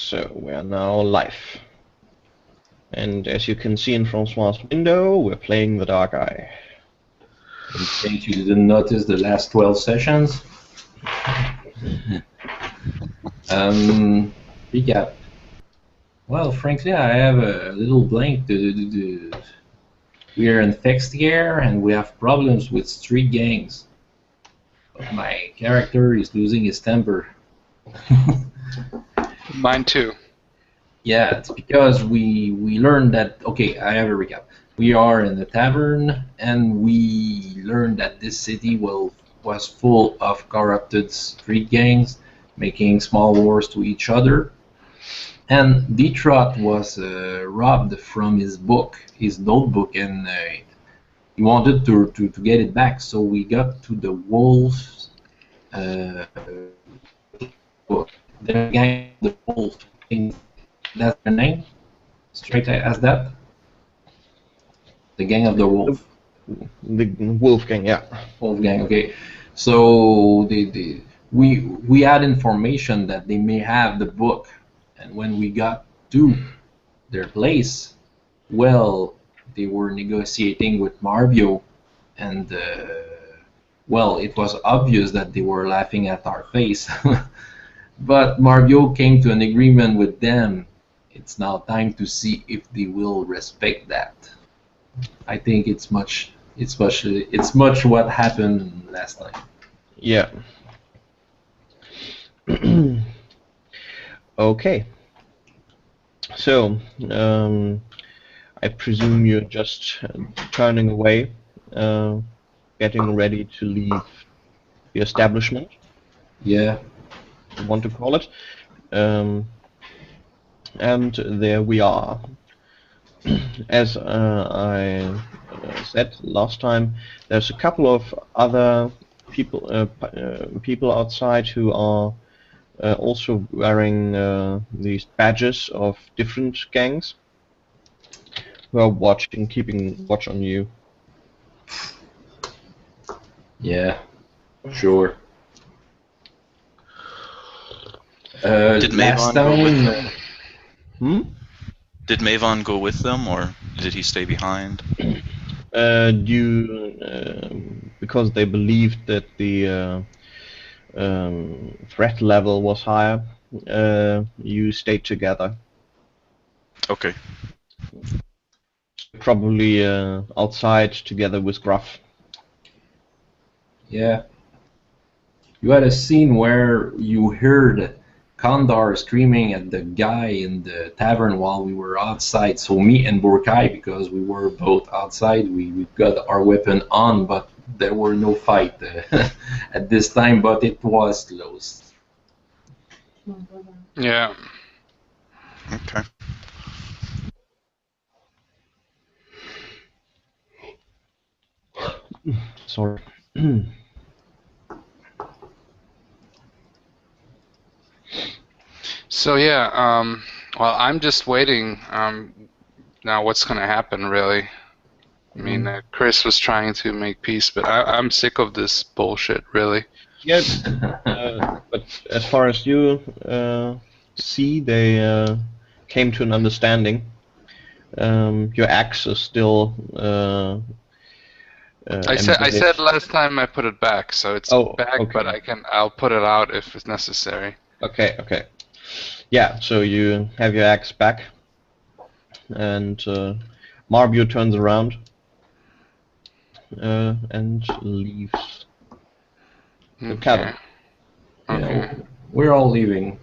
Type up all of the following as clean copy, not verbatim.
So we are now live. And as you can see in Francois' window, we're playing the Dark Eye. In case you didn't notice the last 12 sessions. Recap. Well, frankly, I have a little blank. We are in fixed gear and we have problems with street gangs. But my character is losing his temper. Mine too. Yeah, it's because we learned that, okay, I have a recap. We are in the tavern, and we learned that this city was full of corrupted street gangs, making small wars to each other. And Detroit was robbed from his notebook, and he wanted to get it back. So we got to the wolves book. The gang, the wolf. That's the name? Straight as that? The Gang of the Wolf. The Wolf Gang, yeah. Wolf Gang, okay. So we had information that they may have the book, and when we got to their place, well, they were negotiating with Marvio, and well, it was obvious that they were laughing at our face. But Marvio came to an agreement with them. It's now time to see if they will respect that. I think it's much what happened last time. Yeah. Okay. So, I presume you're just turning away, getting ready to leave the establishment. Yeah. You want to call it. And there we are. As I said last time, there's a couple of other people outside who are also wearing these badges of different gangs, who are keeping watch on you. Yeah, sure. Did Mavon go with them? Did Mavon go with them, or did he stay behind? Because they believed that the threat level was higher, you stayed together. Okay. Probably outside together with Gruff. Yeah. You had a scene where you heard Kandar screaming at the guy in the tavern while we were outside. So me and Burkai, because we were both outside, we got our weapon on, but there were no fight at this time, but it was close. Yeah. Okay. Sorry. So yeah, well, I'm just waiting. Now, what's going to happen, really? I mean, Chris was trying to make peace, but I'm sick of this bullshit, really. Yeah, but as far as you see, they came to an understanding. Your axe is still. I said last time I put it back, so it's back. Okay. But I'll put it out if it's necessary. Okay. Yeah, so you have your axe back, and Marbio turns around and leaves the cabin. Okay. Yeah, we're all leaving.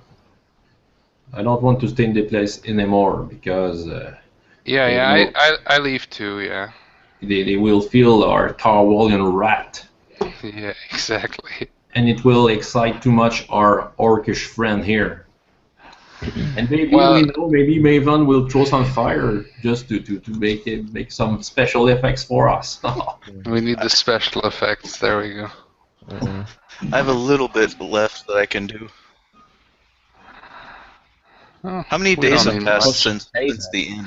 I don't want to stay in the place anymore because. I leave too. Yeah. They will feel our Tarwalian rat. Yeah, exactly. And it will excite too much our orcish friend here. And maybe maybe Mavon will throw some fire just to make some special effects for us. We need the special effects. There we go. I have a little bit left that I can do. Oh, how many days have passed since the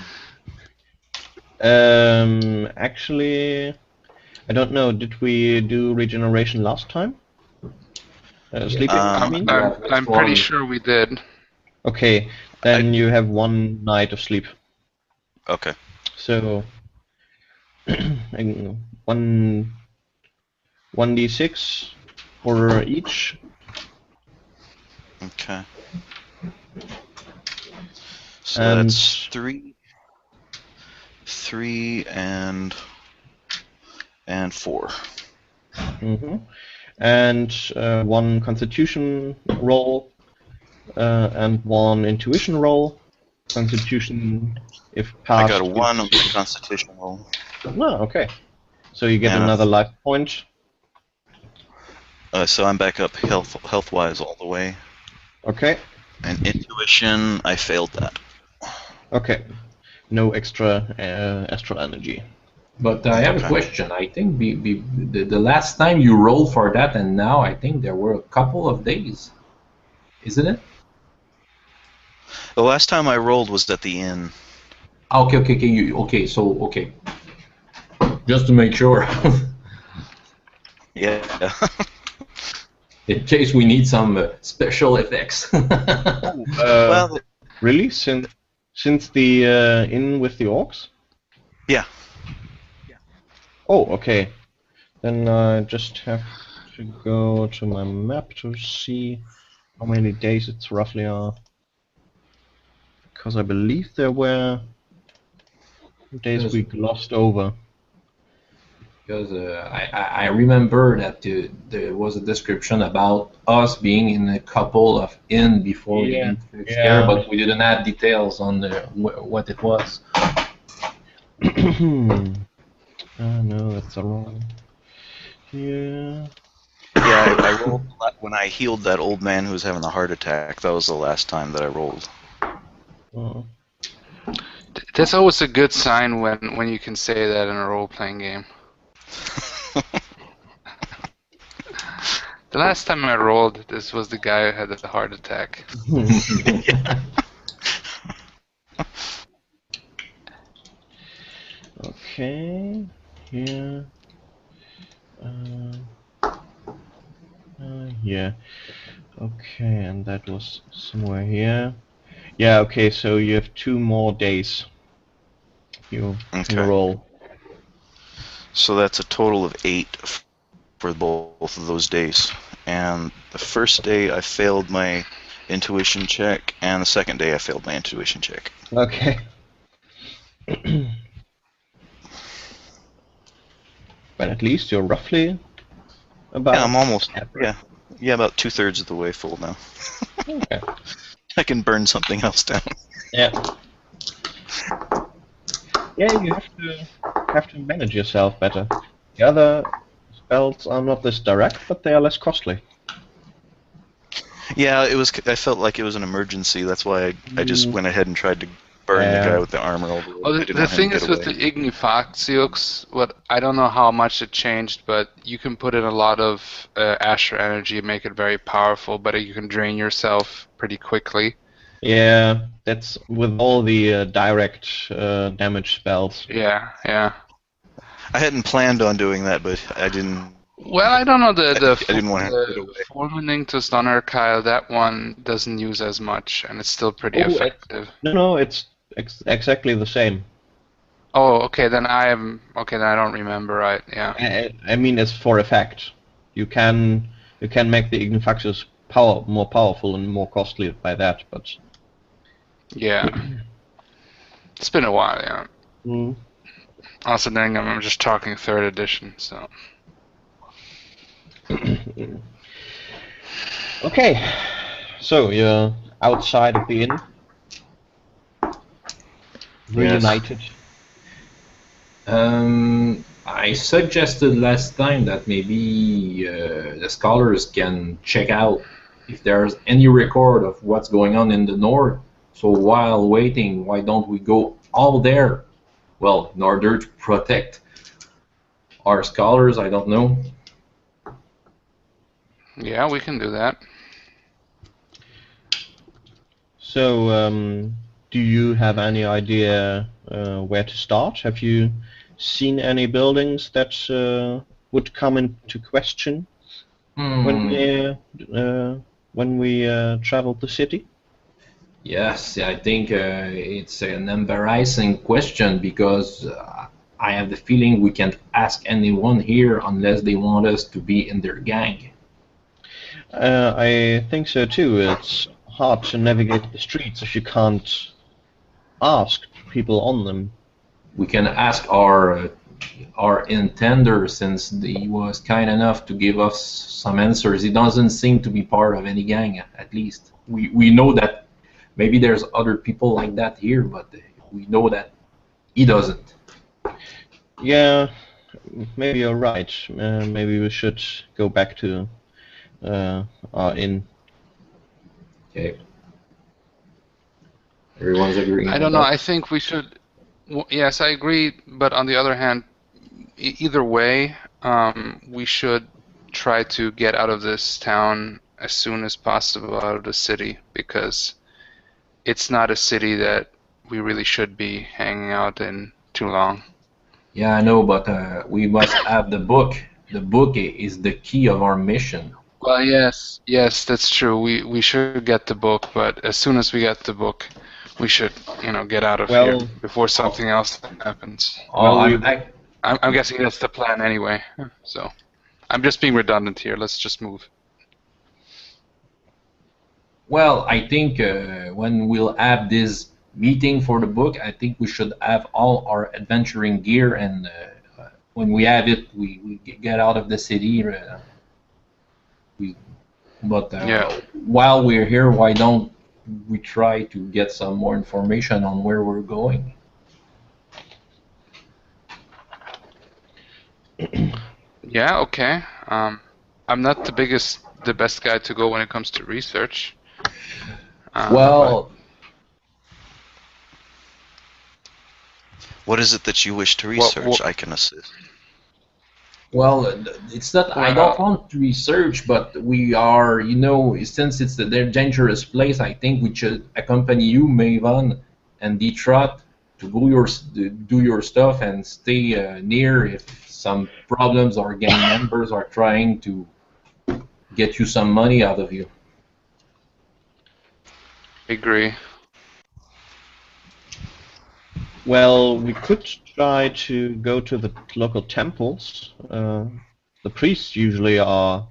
end? Actually, I don't know. Did we do regeneration last time? Sleeping? I'm pretty sure we did. Okay, then you have 1 night of sleep. Okay. So and 1d6 for each. Okay. So And that's 3, 3, and 4. and 1 Constitution roll and 1 Intuition roll. Constitution, if I passed. got a 1 on gives my you- Constitution roll. No, okay. So you get And another life point. So I'm back up health-wise all the way. Okay. And Intuition, I failed that. Okay. No extra astral energy. But I have a Okay. question. I think the last time you rolled for that and now I think there were a couple of days. Isn't it? The last time I rolled was at the inn. Okay, okay. Just to make sure. Yeah. In case we need some special effects. Well, Really? Since the inn with the orcs? yeah. Oh, okay. Then I just have to go to my map to see how many days it's roughly are. Because I believe there were days we glossed over. Because I remember that there was a description about us being in a couple of inn before the Yeah, inflict yeah. scare, but we didn't have details on what it was. No, that's the wrong. Yeah. Yeah, I rolled when I healed that old man who was having a heart attack. That was the last time that I rolled. Oh. That's always a good sign when you can say that in a role-playing game. The last time I rolled, this was the guy who had the heart attack. Okay. Here. Yeah. Okay, and that was somewhere here. Yeah. Okay. So you have 2 more days. You can Okay. roll. So that's a total of 8 for both of those days. And the first day I failed my intuition check, and the second day I failed my intuition check. Okay. But at least you're roughly about. Yeah, I'm almost. average. Yeah, about 2/3 of the way full now. Okay. I can burn something else down. Yeah. Yeah, you have to manage yourself better. The other spells are not this direct, but they are less costly. Yeah, it was. I felt like it was an emergency. That's why I just went ahead and tried to burn the Yeah. guy with the armor over. Well, I the, didn't the want him thing to is get with away. the Ignifaxiux, what I don't know how much it changed, but you can put in a lot of Asher energy and make it very powerful, but you can drain yourself pretty quickly. Yeah, that's with all the direct damage spells. Yeah, yeah. I hadn't planned on doing that, but I didn't. Well, I don't know, I didn't want him to get the away. Fulminatus Donnerkeil, that one doesn't use as much, and it's still pretty Oh, effective. No, it's exactly the same. Oh, okay, then I don't remember right, yeah. I mean, it's for effect. You can make the Ignifaxius more powerful and more costly by that, but. Yeah. It's been a while, yeah. Mm. Also, then I'm just talking 3rd edition, so. Okay, so you're outside of the inn, reunited. I suggested last time that maybe the scholars can check out if there's any record of what's going on in the north. So while waiting, why don't we go all there? Well, in order to protect our scholars, I don't know. Yeah, we can do that. So, do you have any idea where to start? Have you seen any buildings that would come into question when we traveled the city? Yes, I think it's an embarrassing question because I have the feeling we can't ask anyone here unless they want us to be in their gang. I think so too. It's hard to navigate the streets if you can't ask people on them. We can ask our intender since he was kind enough to give us some answers. He doesn't seem to be part of any gang, at least. We know that maybe there's other people like that here, but we know that he doesn't. Yeah, maybe you're right. Maybe we should go back to our inn. Okay. Everyone's agreeing I on don't know. that. I think we should. Yes, I agree. But on the other hand, either way, we should try to get out of this town as soon as possible, out of the city, because it's not a city that we really should be hanging out in too long. Yeah, I know, but we must have the book. The book is the key of our mission. Well, yes, that's true. We should get the book, but as soon as we get the book, we should, get out of here Well, before something else happens. Oh, well, we I'm guessing that's the plan anyway. So I'm just being redundant here. Let's just move. well, I think when we'll have this meeting for the book, I think we should have all our adventuring gear, and when we have it, we get out of the city. We, but Yeah. while we're here, why don't we try to get some more information on where we're going? Yeah, okay. I'm not the best guy to go when it comes to research. But Well, What is it that you wish to research? I can assist. Well, it's not. I don't Well, want to research, but we are. Since it's a dangerous place, I think we should accompany you, Maven, and Detrot to do your stuff and stay near if some problems or gang members are trying to get you some money out of you. I agree. well, we could try to go to the local temples. The priests usually are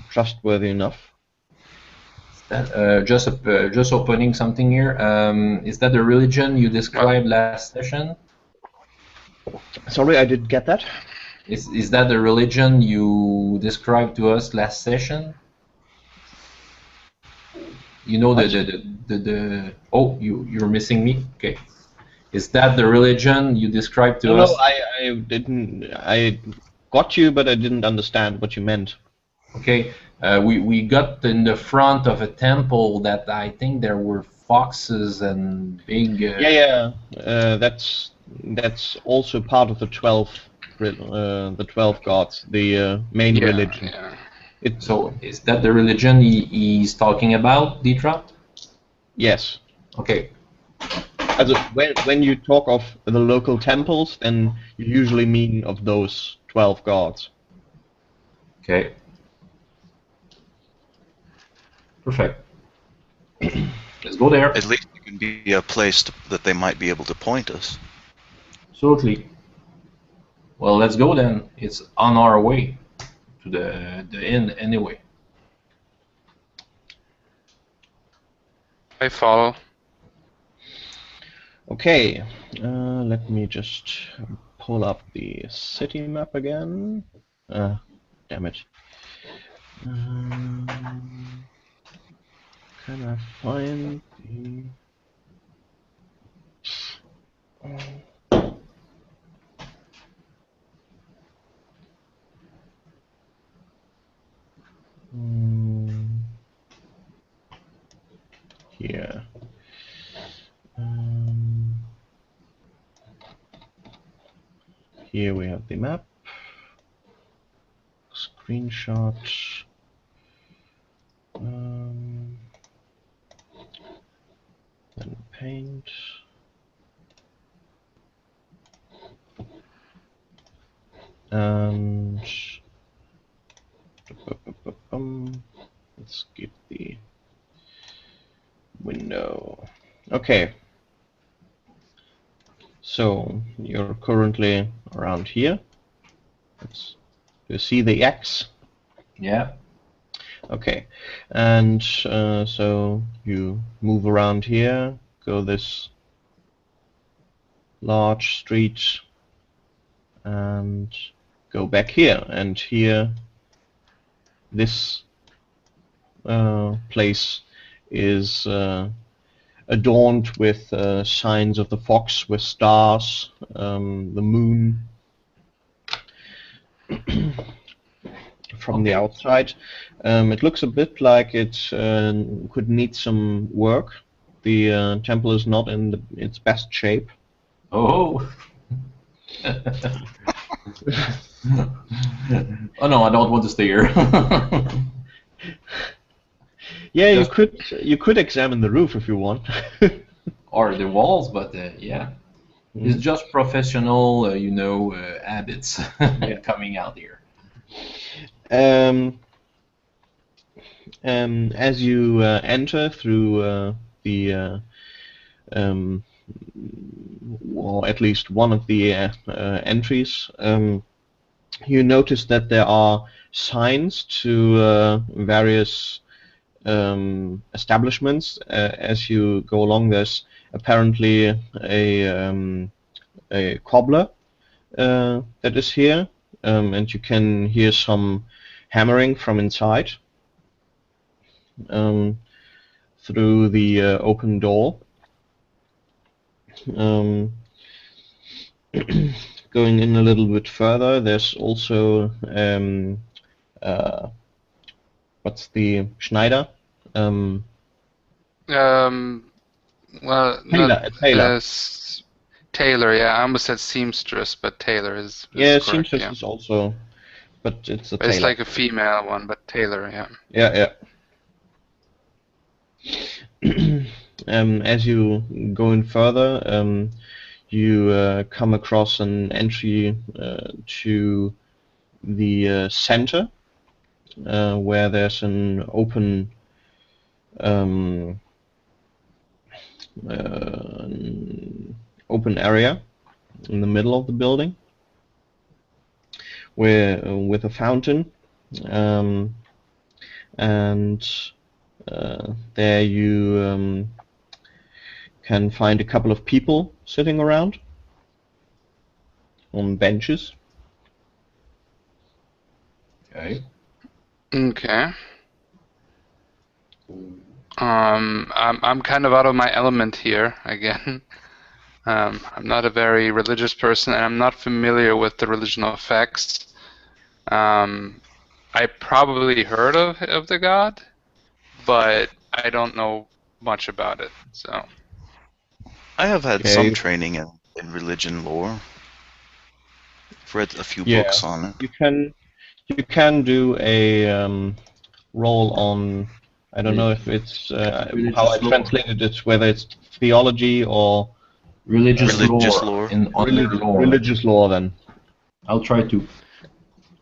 trustworthy enough. Just opening something here. Is that the religion you described last session? Sorry, I didn't get that. Is that the religion you described to us last session? You know the oh, you're missing me. Okay, is that the religion you described to No, us? no, I didn't. I got you, but I didn't understand what you meant. Okay, we got in the front of a temple that I think there were foxes and big. Yeah. That's also part of the 12 gods, the main Yeah, religion. yeah. It's So is that the religion he's talking about, Detra? yes. Okay, Also, when you talk of the local temples, then you usually mean of those 12 gods. okay, perfect. Let's go there. At least it can be a place that they might be able to point us. Absolutely. Well, let's go then. It's on our way to the inn anyway. I follow. Okay, let me just pull up the city map again. Damn it. Can I find the... Here. Here we have the map. Screenshot. Then paint. And let's skip the window. Okay. So you're currently around here. You see the X? Yeah. Okay. And so you move around here, go this large street, and go back here. And here, this place is adorned with signs of the fox, with stars, the moon. From the Okay. outside, it looks a bit like it could need some work. The temple is not in its best shape. Oh. Oh no, I don't want to stay here. Yeah, Just- you could examine the roof if you want. or the walls, but yeah, it's just professional, habits coming out here. Um, as you enter through the or at least one of the entries, you notice that there are signs to various establishments. As you go along, there's apparently a cobbler that is here, and you can hear some hammering from inside through the open door. Going in a little bit further, there's also what's the Schneider? Well, Tailor, not a tailor. Tailor. Yeah, I almost said seamstress, but tailor is Yeah, correct. seamstress Yeah, is also, but it's a but it's tailor. like a female one, but tailor. Yeah. Yeah, yeah. As you go in further, you come across an entry to the center, where there's an open open area in the middle of the building, where with a fountain, and there you can find a couple of people sitting around on benches. Okay. Okay. I'm kind of out of my element here again. I'm not a very religious person, and I'm not familiar with the religional effects. I probably heard of the god, but I don't know much about it. So I have had Okay. some training in religion lore. I've read a few Yeah, books on it. you can do a roll on. I don't know if it's Religious how I lore. translated it, whether it's theology or Religious Religious lore lore. in under lore. religious lore. Then, I'll try to.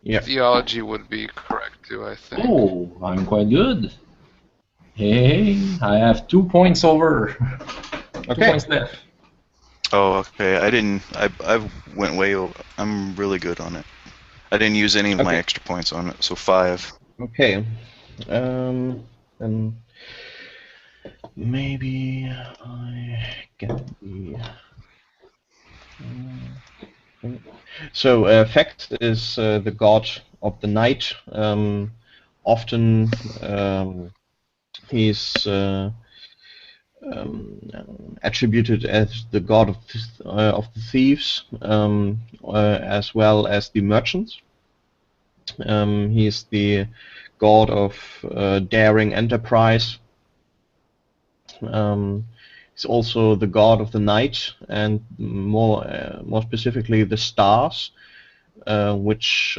yeah. theology would be correct too, I think. Oh, I'm quite good. Hey, I have 2 points over. 2 Okay. points left. Oh, okay. I went way over. I'm really good on it. I didn't use any of my Okay. extra points on it, so 5. Okay. And maybe I get the. So, Fecht is the god of the night. Often he's attributed as the god of the thieves, as well as the merchants. He is the god of daring enterprise. He's also the god of the night, and more specifically the stars, which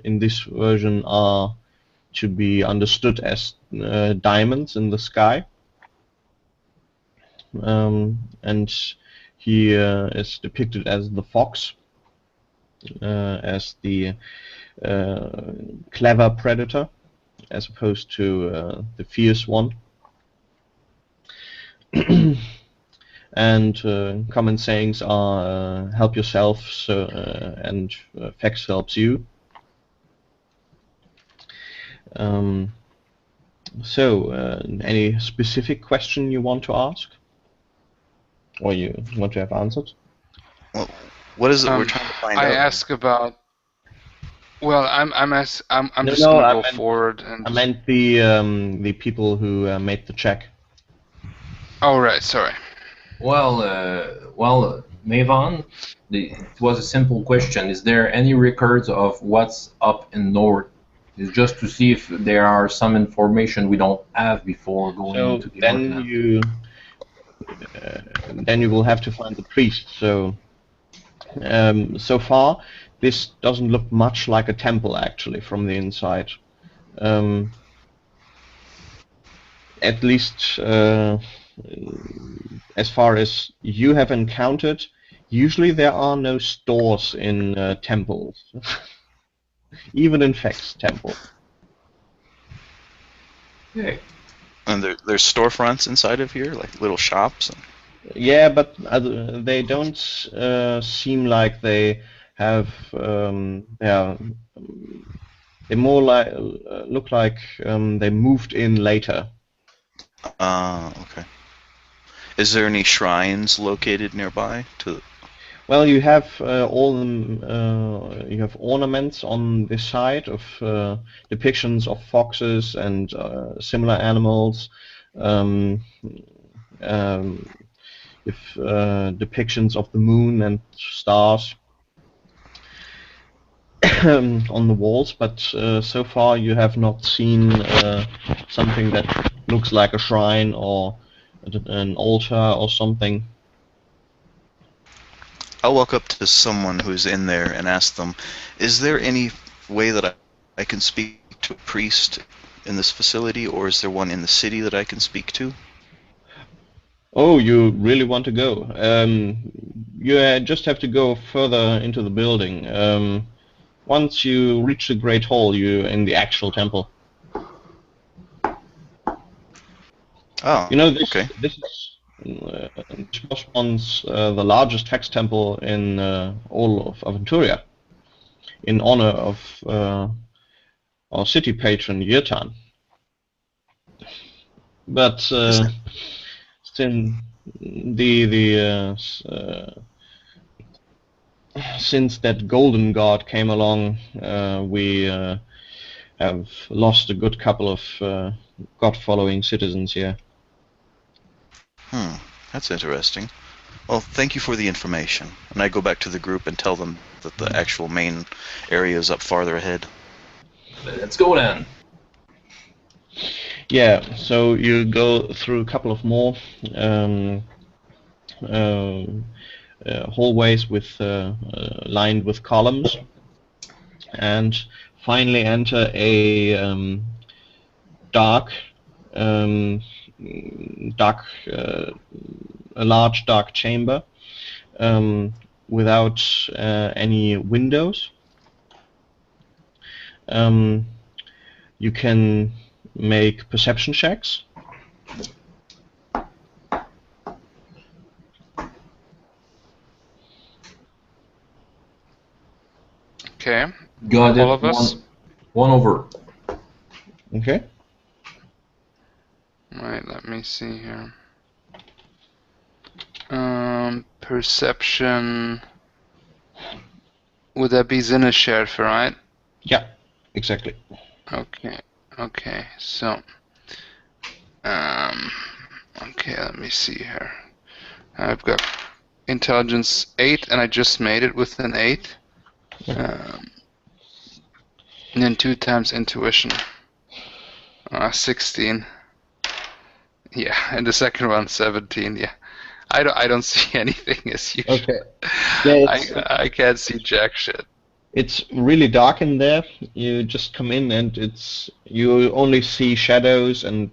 in this version are to be understood as diamonds in the sky. And he is depicted as the fox, as the clever predator, as opposed to the fierce one. And common sayings are help yourself, and Fex helps you. Any specific question you want to ask, or you want to have answered? Well, what is it we're trying to find I out? ask about. Well, I'm just No, gonna I go meant- forward and. I meant the people who made the check. Oh right, sorry. Well, Mavon, it was a simple question. Is there any records of what's up in north? It's just to see if there are some information we don't have before going So into the then Orkland. you will have to find the priest. So so far, this doesn't look much like a temple actually from the inside. At least as far as you have encountered, usually there are no stores in temples, even in Fex temple. Okay. And there's storefronts inside of here, like little shops. Yeah, but they don't seem like they have. They more like look like they moved in later. Okay. Is there any shrines located nearby? Well, you have you have ornaments on this side of depictions of foxes and similar animals. Um, with depictions of the moon and stars on the walls, but so far you have not seen something that looks like a shrine or an altar or something. I'll walk up to someone who's in there and ask them, is there any way that I can speak to a priest in this facility, or is there one in the city that I can speak to? Oh, you really want to go? You just have to go further into the building. Once you reach the Great Hall, you're in the actual temple. Oh, You know, this okay. this was once the largest hex temple in all of Aventuria, in honor of our city patron Yirtan. But since since that golden god came along, we have lost a good couple of god-following citizens here. That's interesting. Well, thank you for the information. And I go back to the group and tell them that the actual main area is up farther ahead. Let's go then. Yeah, so you go through a couple of more hallways with lined with columns, and finally enter a dark, a large dark chamber without any windows. You can make perception checks. Okay. Got it. All of us? One over. Okay. Right, let me see here. Perception. Would that be Sinnesschärfe, right? Yeah, exactly. Okay. Okay. So. Okay, let me see here. I've got intelligence 8, and I just made it with an 8. And then 2 times intuition. 16. Yeah, and the second one 17. Yeah, I don't see anything as usual. Okay. Yeah, I can't see jack shit. it's really dark in there. You just come in and you only see shadows and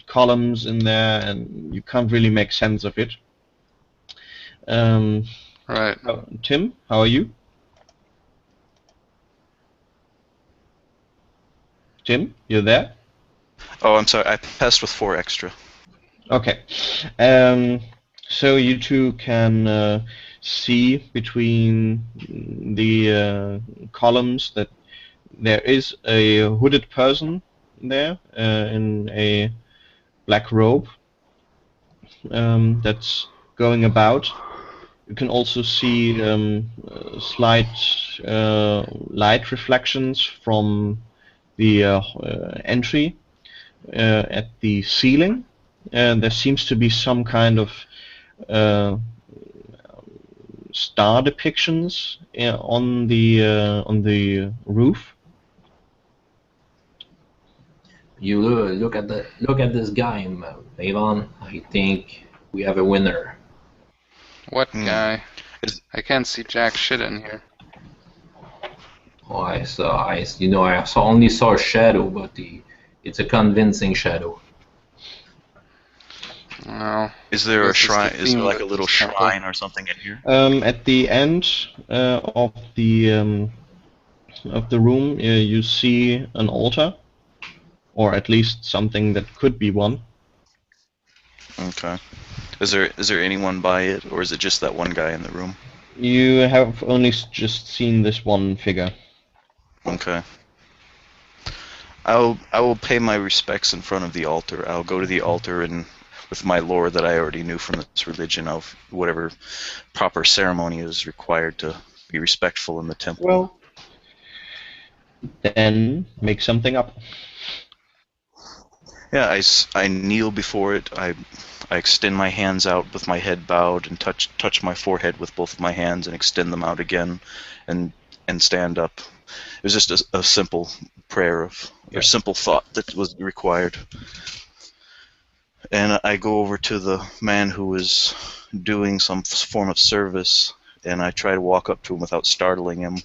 columns in there, and you can't really make sense of it. Right. Tim, how are you? Tim, you there? Oh, I'm sorry. I passed with 4 extra. Okay. So you two can see between the columns that there is a hooded person there in a black robe that's going about. You can also see slight light reflections from the entry at the ceiling. There seems to be some kind of star depictions on the roof. You look at this guy, Avon. I think we have a winner. What guy? Is- I can't see jack shit in here. Oh, I only saw a shadow, but it's a convincing shadow. Well, Is there a this is the shrine? Is there theme like a of little this temple. shrine or something in here? At the end of the room, you see an altar, or at least something that could be one. Okay. Is there anyone by it, or is it just that one guy in the room? You have only just seen this one figure. Okay. I will pay my respects in front of the altar. I'll go to the altar and with my lore that I already knew from this religion of whatever proper ceremony is required to be respectful in the temple. Well, then make something up. Yeah, I kneel before it. I extend my hands out with my head bowed and touch my forehead with both of my hands and extend them out again, and stand up. It was just a simple prayer or simple thought that was required. And I go over to the man who was doing some form of service, and I try to walk up to him without startling him.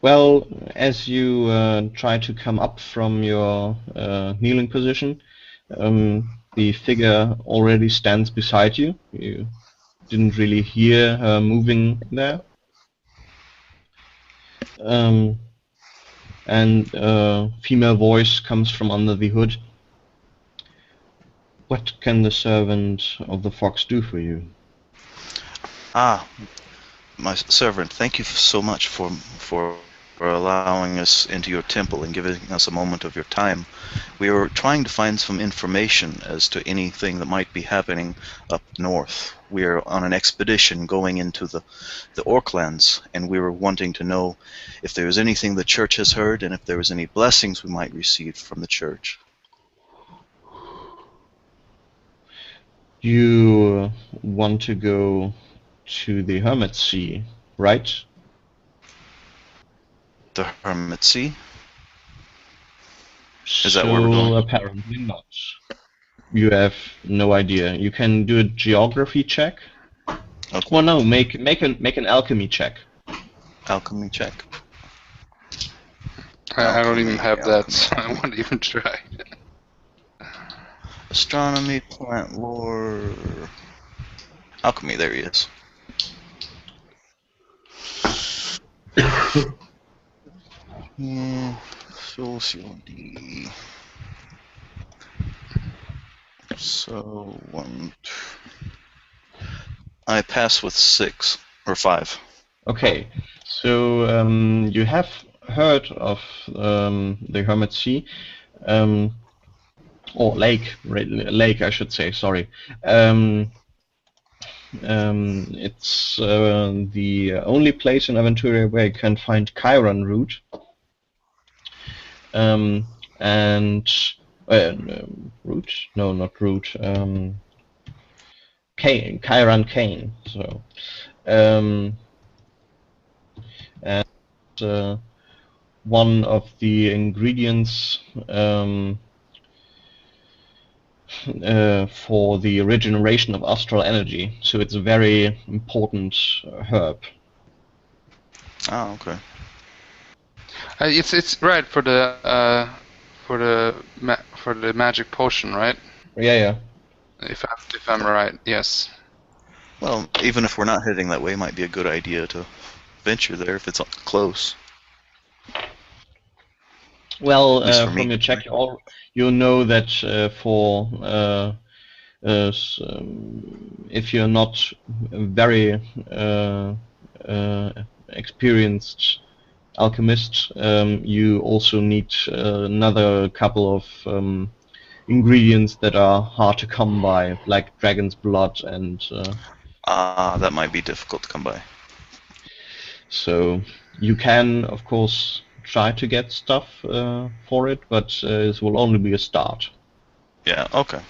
Well, as you try to come up from your kneeling position, the figure already stands beside you. You didn't really hear her moving there. And a female voice comes from under the hood. What can the servant of the fox do for you? Ah, my servant, thank you so much for allowing us into your temple and giving us a moment of your time. We were trying to find some information as to anything that might be happening up north. We are on an expedition going into the Orklands, and we were wanting to know if there was anything the church has heard and if there was any blessings we might receive from the church. You want to go to the Hermit Sea, right? The Hermit Sea? Is that where we're So going? apparently not. You have no idea. You can do a geography check. Okay. Well, no, make an alchemy check. Alchemy check. I don't even have that, Alchemy. so I won't even try. Astronomy, plant lore, alchemy. There he is. Sociology. So 1, 2. I pass with 6 or 5. Okay, so you have heard of the Hermit Sea, or lake, I should say. Sorry. It's the only place in Aventuria where you can find Chiron root, and root? No, not root. Cane, Chiron cane. So, and one of the ingredients for the regeneration of astral energy. So it's a very important herb. Oh, okay. It's right for the magic potion, right? Yeah. If I'm right, yes. Well, even if we're not heading that way, it might be a good idea to venture there if it's close. Well, At least for from me. your check, you'll know that for if you're not very experienced alchemist, you also need another couple of ingredients that are hard to come by, like dragon's blood, and That might be difficult to come by. so you can, of course, try to get stuff for it, but it will only be a start. Yeah, okay.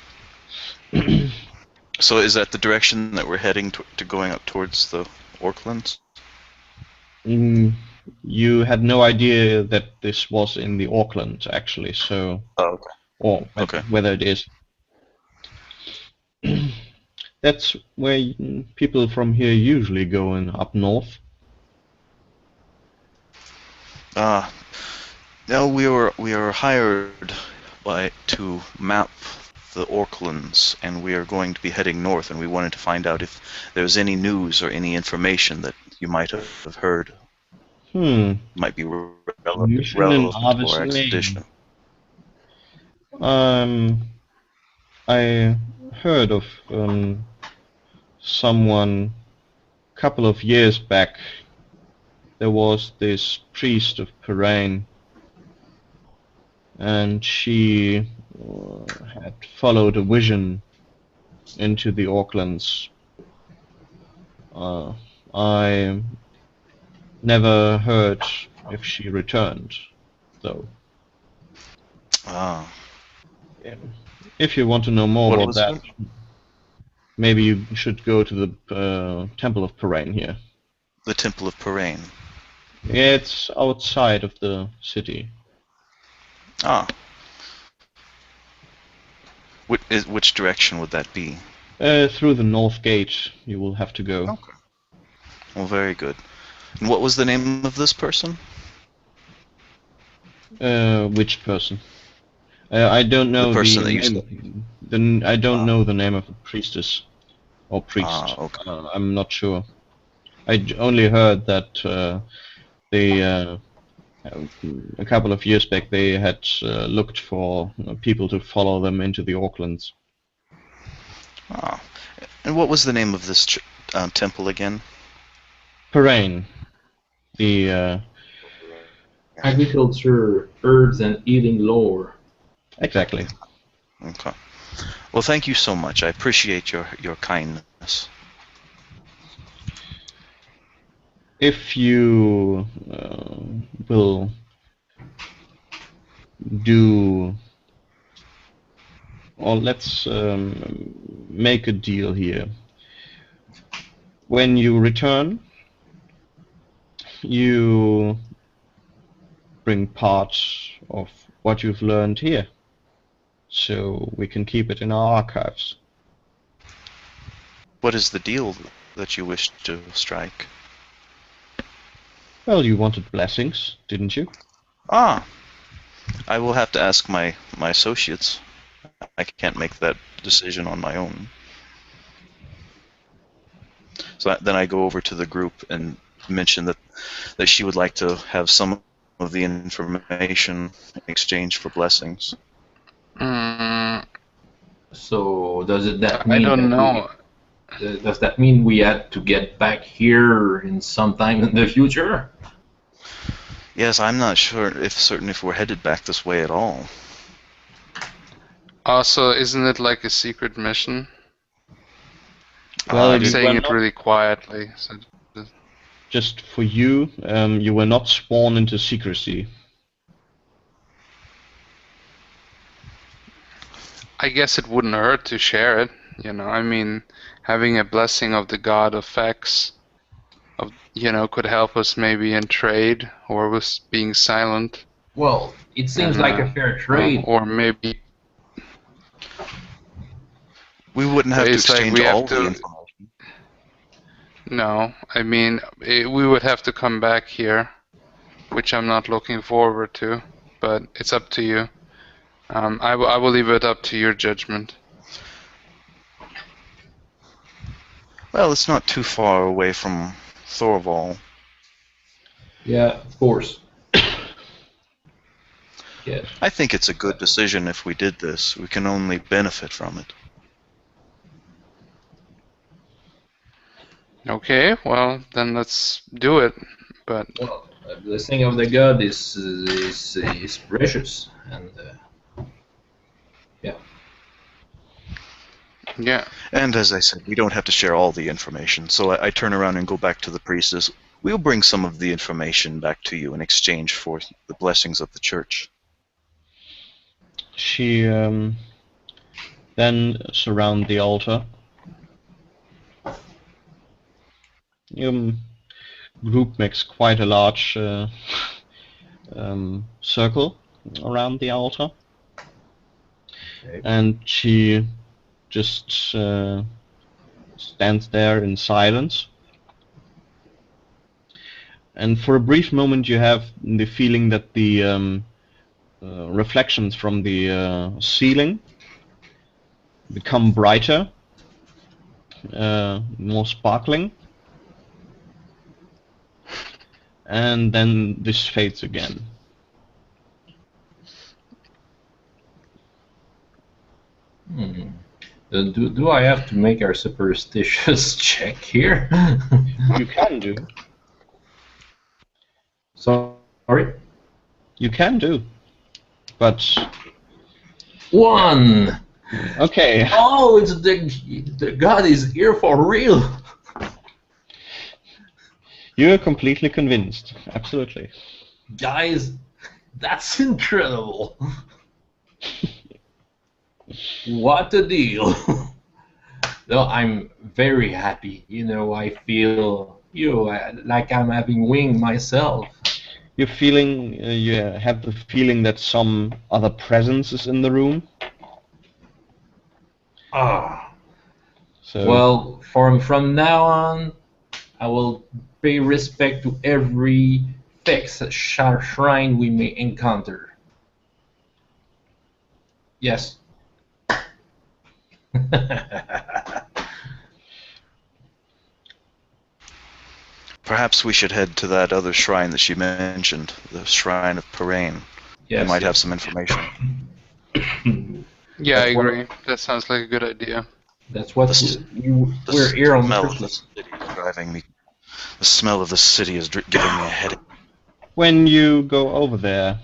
So is that the direction that we're heading to going up towards the Orklands? You had no idea that this was in the Orkland, actually, so... Oh, okay. Or Okay. whether it is. That's where people from here usually go up north. No, we were hired to map the Orklands, and we are going to be heading north, and we wanted to find out if there was any news or any information that you might have heard. Might be relevant to our expedition. I heard of someone a couple of years back. There was this priest of Parain, and she had followed a vision into the Orklands. I never heard if she returned, though. If you want to know more about that, maybe you should go to the Temple of Parain here. The Temple of Parain? It's outside of the city. Which direction would that be? Through the north gate you will have to go. Okay. Well, very good. And what was the name of this person? Which person? I don't know the person that you said. I don't know the name of the priestess or priest. Okay. I'm not sure. I only heard that they a couple of years back they had looked for people to follow them into the Orklands. And what was the name of this temple again? Parain. The agriculture, herbs, and eating lore. Exactly. Okay. Well, thank you so much. I appreciate your kindness. If you will do, or let's make a deal here. When you return, you bring parts of what you've learned here, so we can keep it in our archives. What is the deal that you wish to strike? Well, you wanted blessings, didn't you? I will have to ask my associates. I can't make that decision on my own. So then I go over to the group and mention that she would like to have some of the information in exchange for blessings. So does that mean? I don't know. Does that mean we had to get back here in some time in the future? Yes, I'm not certain if we're headed back this way at all. Also, isn't it like a secret mission? Well, I'm saying it really quietly. So just for you, you were not sworn into secrecy. I guess it wouldn't hurt to share it. You know, I mean, having a blessing of the god of X, could help us maybe in trade or with being silent. Well, it seems like a fair trade. Or maybe we wouldn't have to exchange all the information. No, I mean, we would have to come back here, which I'm not looking forward to, but it's up to you. I will leave it up to your judgment. Well, it's not too far away from Thorval. Yeah, of course. Yes. I think it's a good decision if we did this. We can only benefit from it. Okay, well then let's do it. But Well, the blessing of the god is precious, and yeah. yeah, And as I said, we don't have to share all the information, so I turn around and go back to the priestess. We'll bring some of the information back to you in exchange for the blessings of the church. She then surround the altar. Group makes quite a large circle around the altar, Okay. and she just stands there in silence. And for a brief moment, you have the feeling that the reflections from the ceiling become brighter, more sparkling, and then this fades again. Hmm. Do I have to make our superstitious check here? You can do. Sorry. You can do. But 1. okay. Oh, it's the god is here for real. You're completely convinced. Absolutely. Guys, that's incredible. What a deal. No, I'm very happy. I feel like I'm having wing myself. You're feeling, you have the feeling that some other presence is in the room. Ah. So Well, from now on, I will pay respect to every fixed shrine we may encounter. Yes. Perhaps we should head to that other shrine that she mentioned, the Shrine of Parain. Yes, You might have yes. some information. yeah, I That's what- agree. That sounds like a good idea. That's what we're here on the smell first of the place. city is driving me. The smell of the city is giving me a headache. when you go over there,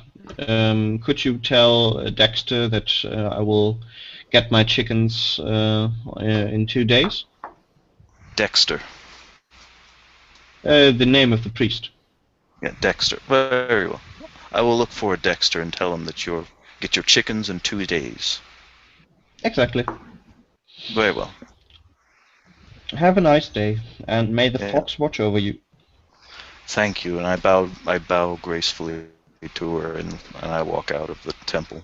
could you tell Dexter that I will get my chickens in 2 days? Dexter. The name of the priest. Yeah, Dexter. Very well. I will look for Dexter and tell him that you'll get your chickens in 2 days. Exactly. Very well. Have a nice day, and may the Yeah. fox watch over you. Thank you, and I bow gracefully to her, and I walk out of the temple.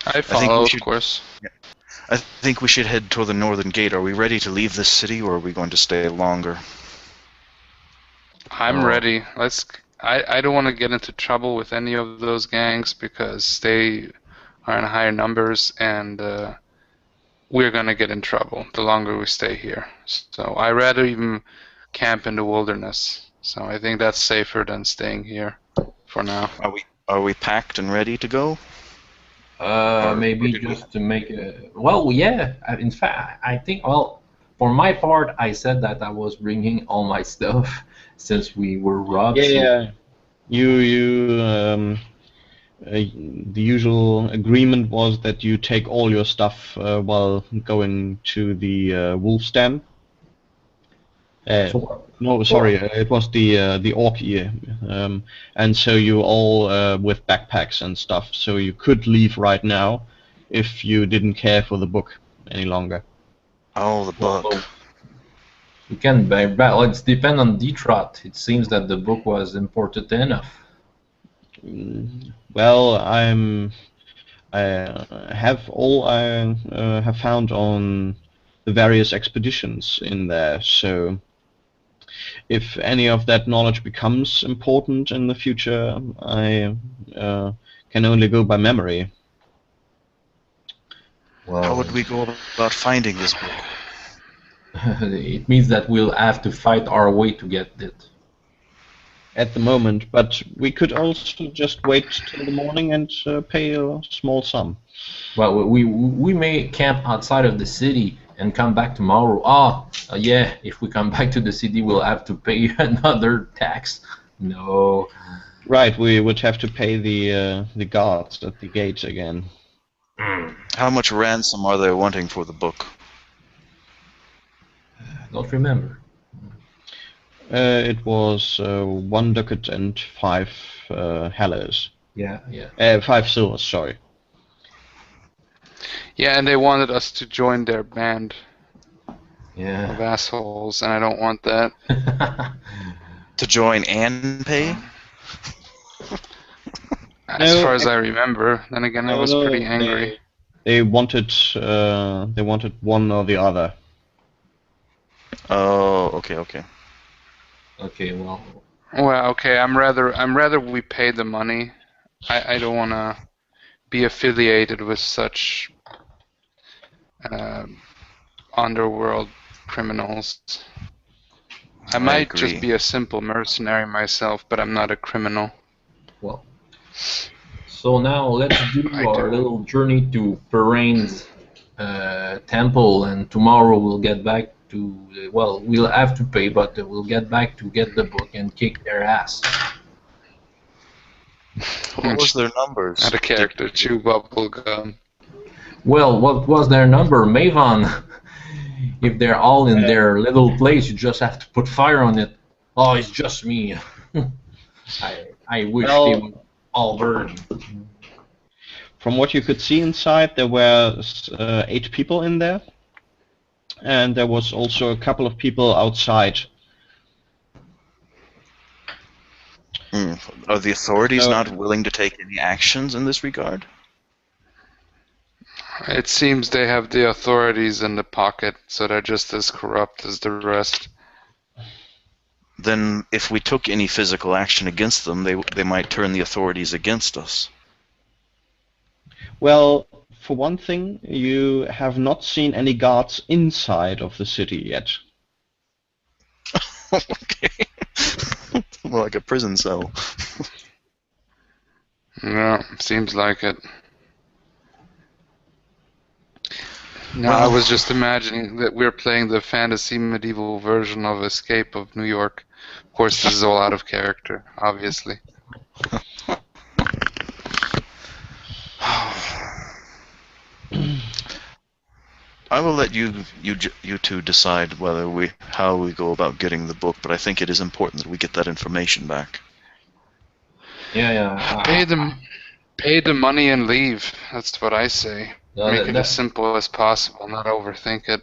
I think follow, we of should- course. I think we should head toward the northern gate. Are we ready to leave this city, or are we going to stay longer? I'm Oh. ready. I don't want to get into trouble with any of those gangs because they are in higher numbers, and we're gonna get in trouble the longer we stay here. So I rather even camp in the wilderness. So I think that's safer than staying here for now. Are we packed and ready to go? Maybe just to make a. Well, yeah. In fact, I think. Well, for my part, I said that I was bringing all my stuff since we were robbed. so- Yeah. The usual agreement was that you take all your stuff while going to the wolf's den. so- No, sorry, it was the orc ear, and so you all with backpacks and stuff, so you could leave right now if you didn't care for the book any longer. Oh, the book. Well, we can buy back. Let's depend on Detroit. It seems that the book was important enough. Well, I have all I have found on the various expeditions in there, so if any of that knowledge becomes important in the future, I can only go by memory. Well, How would we go about finding this book? it means that we'll have to fight our way to get it. at the moment, but we could also just wait till the morning and pay a small sum. Well, we may camp outside of the city and come back tomorrow. Yeah, if we come back to the city, we'll have to pay another tax. No. Right, we would have to pay the guards at the gates again. How much ransom are they wanting for the book? Don't remember. It was 1 ducat and 5 hellers. Yeah, yeah. 5 silvers, sorry. Yeah, and they wanted us to join their band of Yeah. assholes, and I don't want that. To join and pay? As No, far as I remember. Then again, I was pretty No, angry. They wanted one or the other. Oh, okay, okay. Okay, well. Well, okay, I'm rather we pay the money. I don't want to be affiliated with such underworld criminals. I might agree. just be a simple mercenary myself, but I'm not a criminal. Well. So now let's do our little journey to Perrain's temple, and tomorrow we'll get back to. Well, we'll have to pay, but we'll get back to get the book and kick their ass. What was their numbers? Out of character, chew bubble gum. Well, what was their number, Maven? If they're all in their little place, you just have to put fire on it. Oh, it's just me. I wish they would all burn. From what you could see inside, there were 8 people in there, and there was also a couple of people outside. Are the authorities not willing to take any actions in this regard? It seems they have the authorities in the pocket, so they're just as corrupt as the rest. Then if we took any physical action against them, they might turn the authorities against us. Well, for one thing, you have not seen any guards inside of the city yet. Okay. More like a prison cell. Yeah, seems like it. No, I was just imagining that we're playing the fantasy medieval version of Escape of New York. Of course, this is all out of character, obviously. I will let you two decide how we go about getting the book, but I think it is important that we get that information back. Yeah. Pay the money and leave. That's what I say. Make it as simple as possible, not overthink it.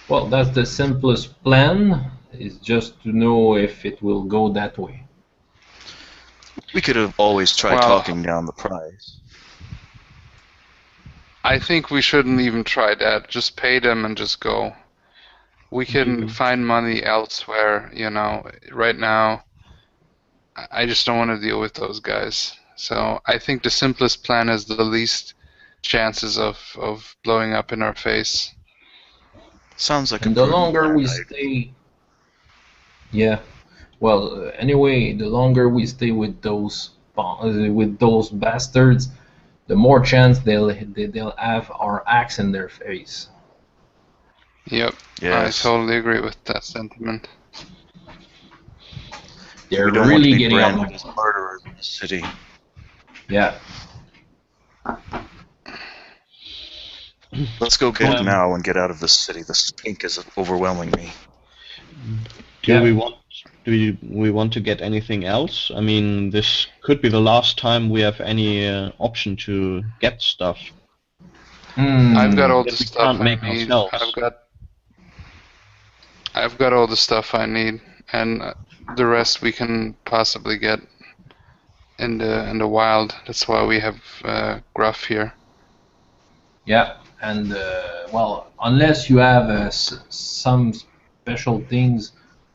Well, that's the simplest plan, is just to know if it will go that way. We could have always tried talking down the price. I think we shouldn't even try that. Just pay them and just go. We can find money elsewhere, Right now, I just don't want to deal with those guys. So I think the simplest plan has the least chances of blowing up in our face. Sounds like and the longer we stay... Yeah. Well, anyway, the longer we stay with those bastards, the more chance they'll have our axe in their face. Yep. Yes. I totally agree with that sentiment. They're we don't really want to be getting branded as murderers in the city. Yeah. Let's go get it now and get out of this city. The stink is overwhelming me. Do we want to get anything else? I mean, this could be the last time we have any option to get stuff. I've got all the stuff I need. Ourselves. I've got all the stuff I need, and the rest we can possibly get in the wild. That's why we have Gruff here. Yeah, and well, unless you have some special things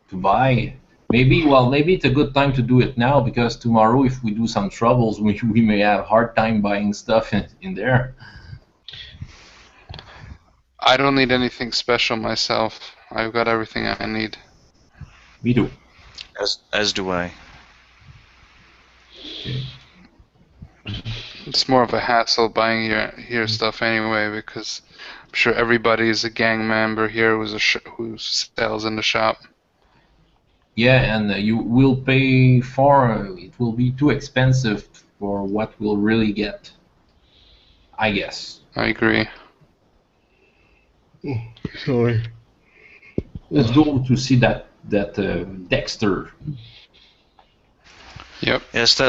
to buy, maybe it's a good time to do it now, because tomorrow, if we do some troubles, we may have a hard time buying stuff in there. I don't need anything special myself. I've got everything I need. Me too. As do I. Okay. It's more of a hassle buying here stuff anyway, because I'm sure everybody's a gang member here who sells in the shop. Yeah, and you will pay for it will be too expensive for what we'll really get, I guess. I agree. Sorry. Let's go to see that Dexter. Yep. Yes,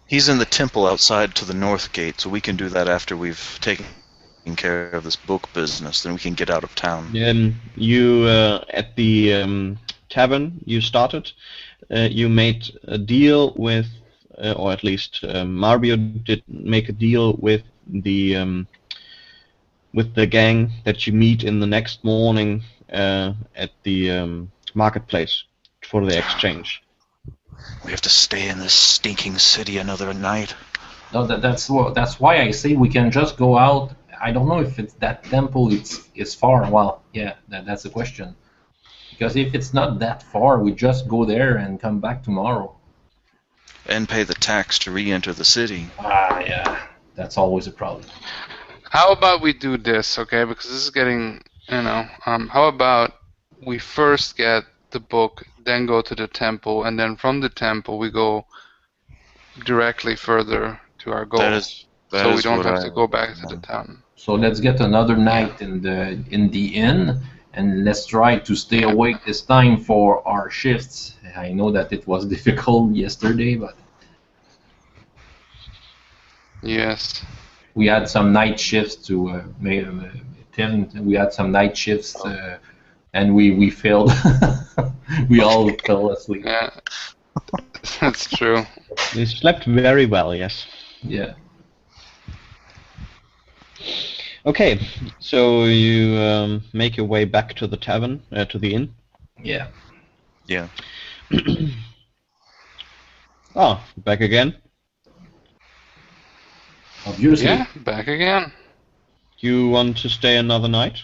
he's in the temple outside to the north gate, so we can do that after we've taken care of this book business. Then we can get out of town. You at the tavern you started. You made a deal with, or at least Mario did make a deal with the gang that you meet in the next morning at the marketplace for the exchange. We have to stay in this stinking city another night. No, that's why I say we can just go out. I don't know if it's that temple is far. Well, yeah, that's the question. Because if it's not that far, we just go there and come back tomorrow. And pay the tax to re-enter the city. Ah, yeah, that's always a problem. How about we do this, okay? Because this is getting, how about we first get the book, then go to the temple, and then from the temple we go directly further to our goal. That so we is don't what have I to go back to the town. So let's get another night in the inn, and let's try to stay awake this time for our shifts. I know that it was difficult yesterday, but Yes. we had some night shifts to Tim. We had some night shifts, and we failed. We all fell asleep. Yeah. That's true. You slept very well, yes. Yeah. Okay, so you make your way back to the tavern, to the inn. Yeah. Yeah. Ah, back again. Obviously. Yeah, back again. You want to stay another night?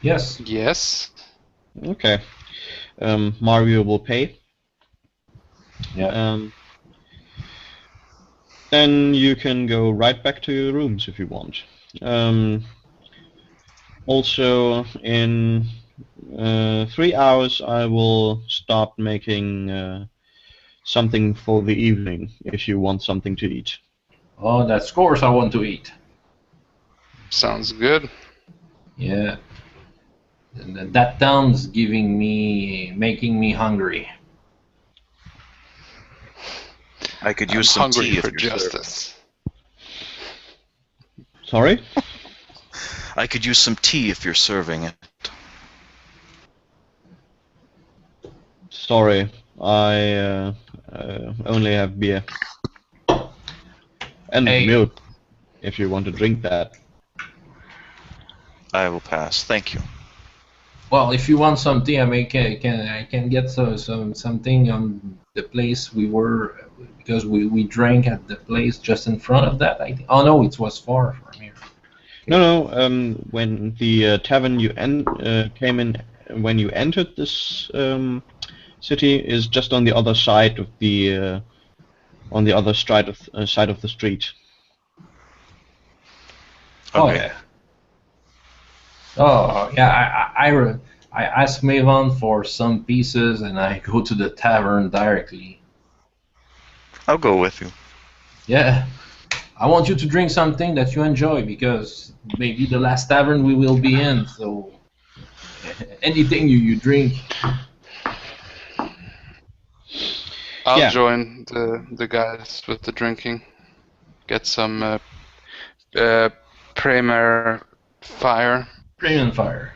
Yes. Yes. Okay. Mario will pay. Yeah. Then you can go right back to your rooms if you want. Also, in 3 hours, I will start making something for the evening if you want something to eat. Oh, that's course I want to eat. Sounds good. Yeah. And that town's making me hungry. I could I'm use some hungry tea for if you're serving. justice. Sorry? I could use some tea if you're serving it. Sorry, I only have beer. And Hey. milk, if you want to drink that. I will pass. Thank you. Well, if you want some tea, I can get something on the place we were, because we drank at the place just in front of that. Oh no, it was far from here. No. When the tavern you came in, when you entered this city, is just on the other side of the side of the street. Oh Okay. yeah. Oh yeah. I asked Maven for some pieces, and I go to the tavern directly. I'll go with you. Yeah. I want you to drink something that you enjoy, because maybe the last tavern we will be in. So anything you drink. I'll join the guys with the drinking. Get some Premier Fire. Premium fire.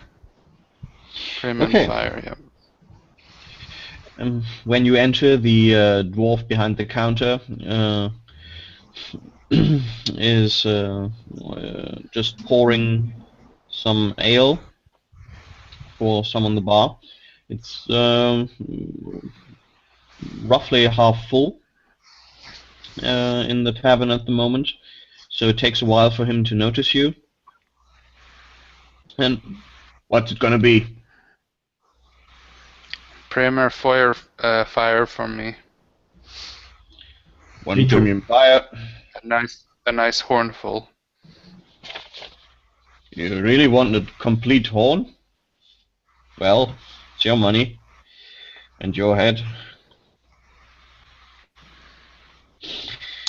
Premium Okay. Fire, yeah. When you enter, the dwarf behind the counter is just pouring some ale for some on the bar. It's roughly half full in the tavern at the moment, so it takes a while for him to notice you. And what's it gonna be? Premier fire for me. One Me too. premium fire. A nice hornful. You really want a complete horn? Well, it's your money and your head.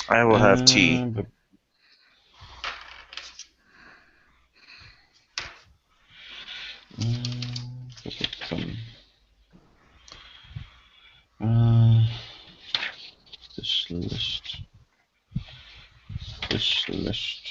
I will have tea. But- some, this list. This list.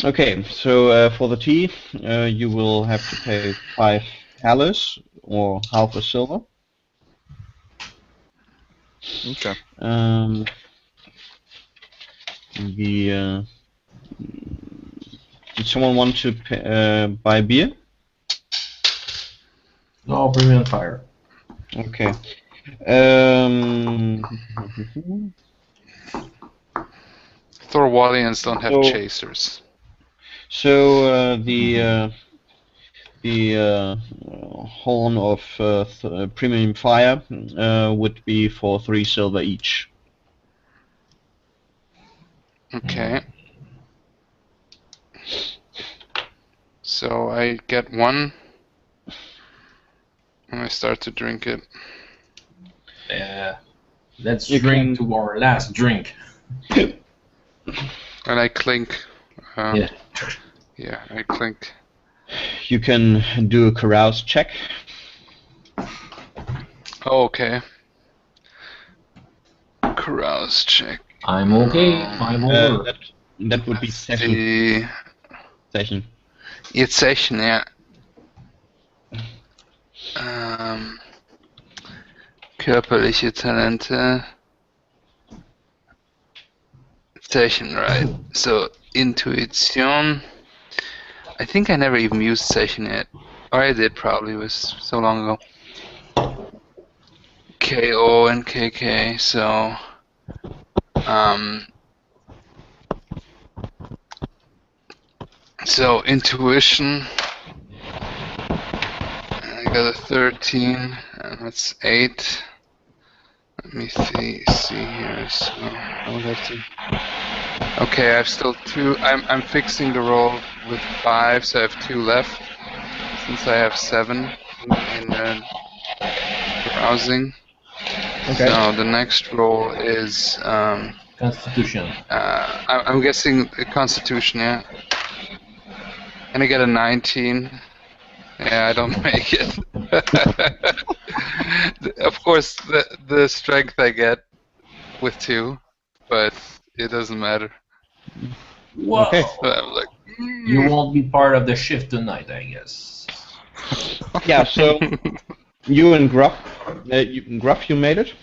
Okay, so for the tea, you will have to pay 5 hallis or half a silver. Okay. The did someone want to buy beer? No, premium fire. Okay. Thorwallians don't have So- chasers. So the horn of premium fire would be for 3 silver each. Okay. So I get one, and I start to drink it. Let's You drink can- to our last drink. And I clink. Yeah. Yeah, I clink. You can do a carouse check. Oh, okay. Carouse check. I'm okay. 5 over. That would be session. Die Session. Jetzt Session, ja. Körperliche Talente. Session, right? So, Intuition. I think I never even used Session yet. Or I did probably, it was so long ago. KO and KK, so... So, Intuition. I got a 13, and that's 8. Let me see here. So I would have to. Okay, I have still 2. I'm fixing the roll with 5, so I have 2 left. Since I have 7 in browsing. Okay. So the next roll is Constitution. I'm guessing the Constitution, yeah. And I get a 19. Yeah, I don't make it. Of course, the strength I get with 2, but it doesn't matter. Whoa. Okay. I'm like, You won't be part of the shift tonight, I guess. Yeah, so you and Gruff, you made it?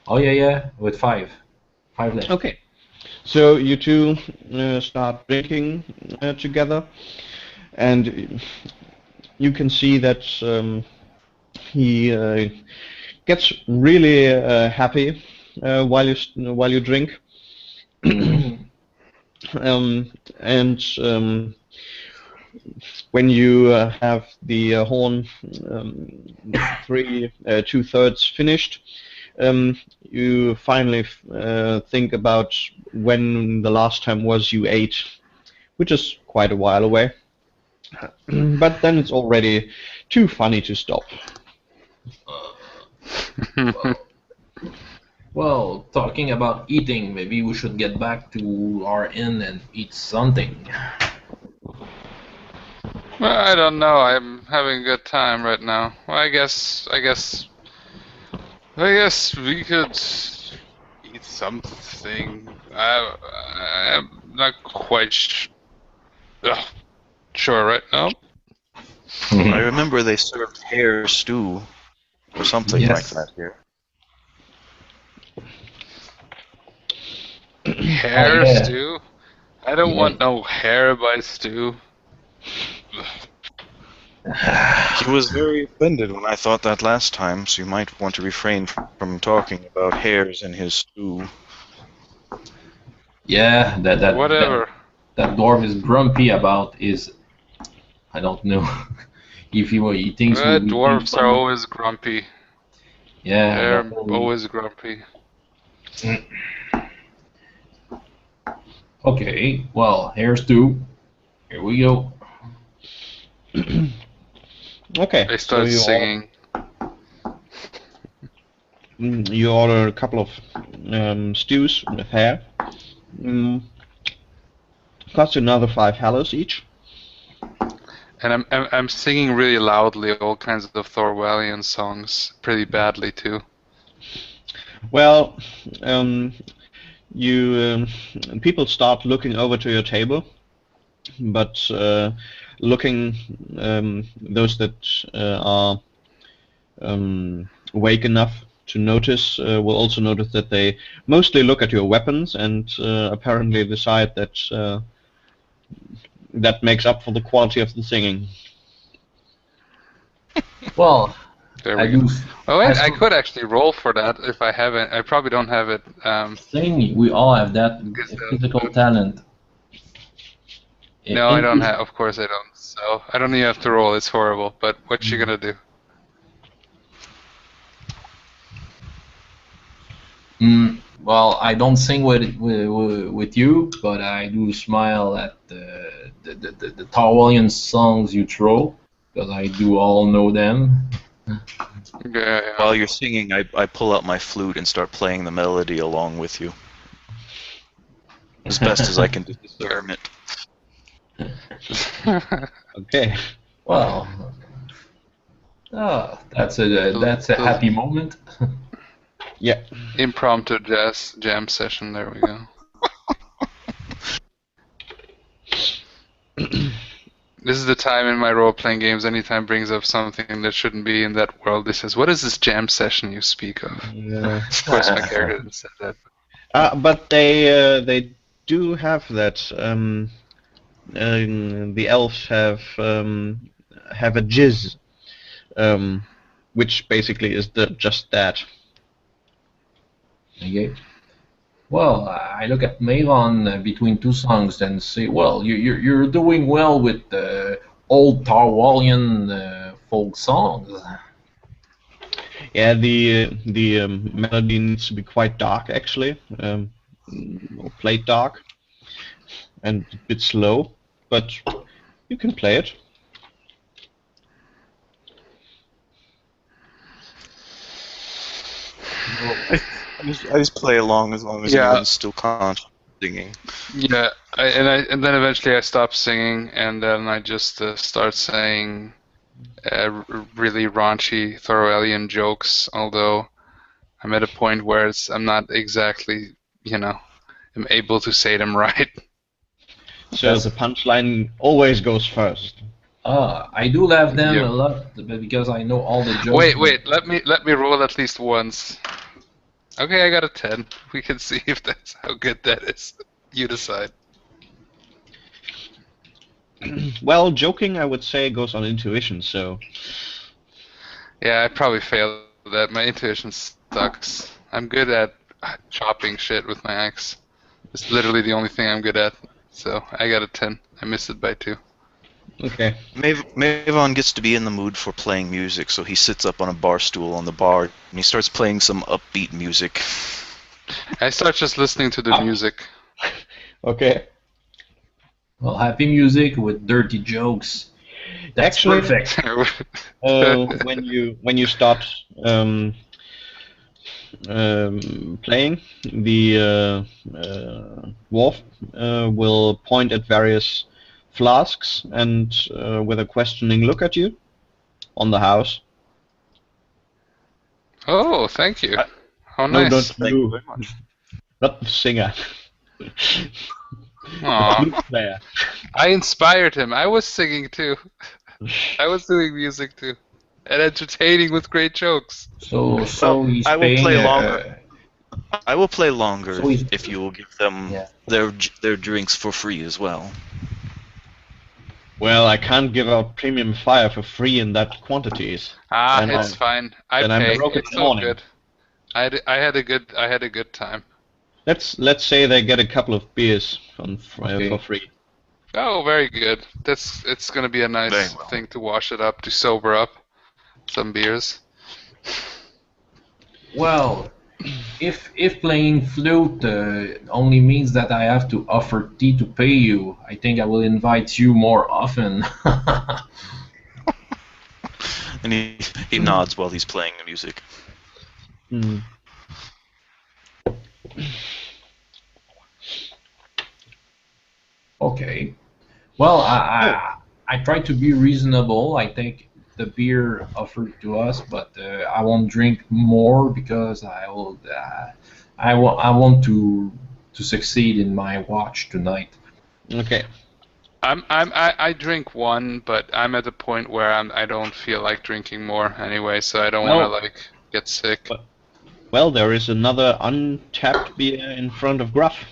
Oh yeah, with 5. 5 left. Okay. So you two start drinking together, and you can see that he gets really happy while you drink, and when you have the horn 2/3 finished, you finally think about when the last time was you ate, which is quite a while away. But then it's already too funny to stop. Well, talking about eating, maybe we should get back to our inn and eat something. well, I don't know. I'm having a good time right now. Well, I guess we could eat something. I'm not quite sure right now. I remember they served hare stew or something Yes. like that here. Hair yeah. stew? I don't Yeah. want no hair by stew. He was very offended when I thought that last time, so you might want to refrain from talking about hairs in his stew. Yeah, Whatever. that dwarf is grumpy about is, I don't know, if he thinks we think Dwarves are some, always grumpy. yeah, the They're whole. always grumpy. Okay, well, here's two. Here we go. Okay, They so start singing. you order a couple of stews with hair. Costs you another 5 hallows each. And I'm singing really loudly all kinds of Thorwallian songs, pretty badly too. Well, you people start looking over to your table, but looking those that are awake enough to notice will also notice that they mostly look at your weapons and apparently decide that that makes up for the quality of the singing. Well, There I we go. do. Oh wait, As I for could actually roll for that if I haven't. I probably don't have it. singing, we all have that physical talent. No, I don't have. Of course I don't. So I don't even have to roll. It's horrible. But what you gonna do? Well, I don't sing with you, but I do smile at the Tawalian songs you throw, because I do all know them. Yeah. While you're singing, I pull out my flute and start playing the melody along with you. As best as I can discern it. Okay. Well, that's a happy moment. Yeah. Impromptu jam session. There we go. This is the time in my role-playing games, anytime brings up something that shouldn't be in that world, this says, what is this jam session you speak of? Of course my character didn't say that. But they do have that. The elves have a jizz, which basically is just that. Okay. Well, I look at Mavon between two songs and say, well, you're doing well with the old Tarwalian folk songs. Yeah, the melody needs to be quite dark actually, played dark and a bit slow, but you can play it. I just play along as long as everyone's still conscious singing. Yeah, and then eventually I stop singing, and then I just start saying really raunchy Thorwallian jokes. Although I'm at a point where I'm not exactly, am able to say them right. So the punchline always goes first. I do laugh them a lot because I know all the jokes. Wait, let me roll at least once. Okay, I got a 10. We can see if that's how good that is. You decide. Well, joking, I would say, goes on intuition, so... Yeah, I probably failed that. My intuition sucks. I'm good at chopping shit with my axe. It's literally the only thing I'm good at. So, I got a 10. I missed it by 2. Okay. Mavon gets to be in the mood for playing music, so he sits up on a bar stool on the bar, and he starts playing some upbeat music. I start just listening to the music. Okay. Well, happy music with dirty jokes. That's actually perfect. when you start playing, the dwarf will point at various flasks and with a questioning look at you on the house. Oh, thank you. How No, nice. not you. Not the singer. The flute player. I inspired him. I was singing too. I was doing music too. And entertaining with great jokes. So he's I will paying, play longer. I will play longer So if you will give them their drinks for free as well. Well, I can't give out premium fire for free in that quantities. Ah, Then it's fine. I then I'm pay. broke in It's the all morning. good. I had a good time. Let's say they get a couple of beers Okay. for free. Oh, very good. It's gonna be a Very nice well. thing to wash it up, to sober up some beers. Well, if playing flute only means that I have to offer tea to pay you, I think I will invite you more often. And he nods while he's playing the music. Hmm. Okay. Well, I try to be reasonable. I take the beer offered to us, but I won't drink more because I want to succeed in my watch tonight. Okay. I drink one, but I'm at the point where I don't feel like drinking more anyway, so I don't Well- want to like get sick. Well, there is another untapped beer in front of Gruff.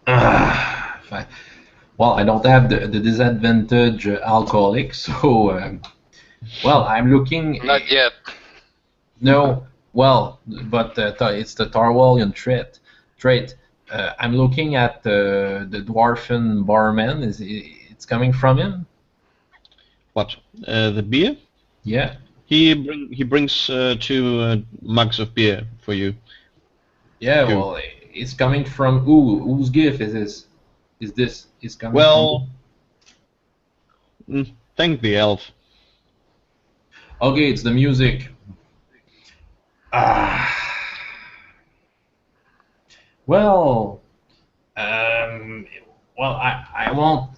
Fine. Well, I don't have the disadvantage alcoholic, so well, I'm looking. Not yet. No, well, but it's the Tarwalian trait. I'm looking at the dwarfen barman. It's coming from him? What? The beer? Yeah. He brings 2 mugs of beer for you. Yeah. Two. Well, it's coming from who? Whose gift is this? Is this? It's coming Well, from. thank the elf. Okay, it's the music. Ah. Well, um, well, I won't.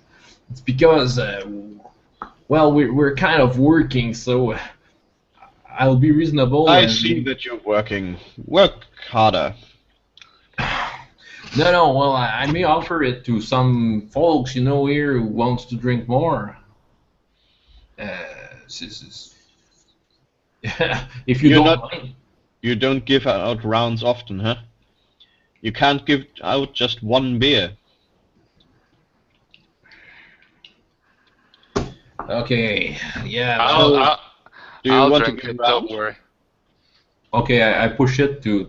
It's because, well, we're kind of working, so I'll be reasonable. I and- see that you're working. Work harder. No. Well, I may offer it to some folks, here who wants to drink more. If you You're don't not- mind. You don't give out rounds often, huh? You can't give out just 1 beer. Okay. Yeah. I'll, well, I'll, Do you I'll want drink to give it. rounds? Don't worry. Okay. I push it to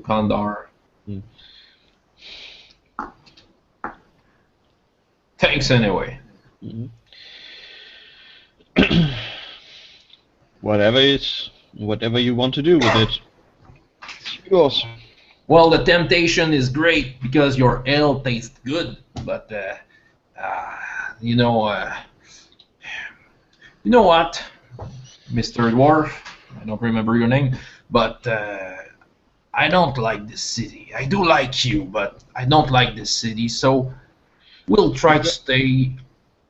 Kandar. Hmm. Thanks anyway. Whatever you want to do with it. It's yours. Well, the temptation is great because your ale tastes good, but you know what, Mr. Dwarf? I don't remember your name, but I don't like this city. I do like you, but I don't like this city. So we'll try to stay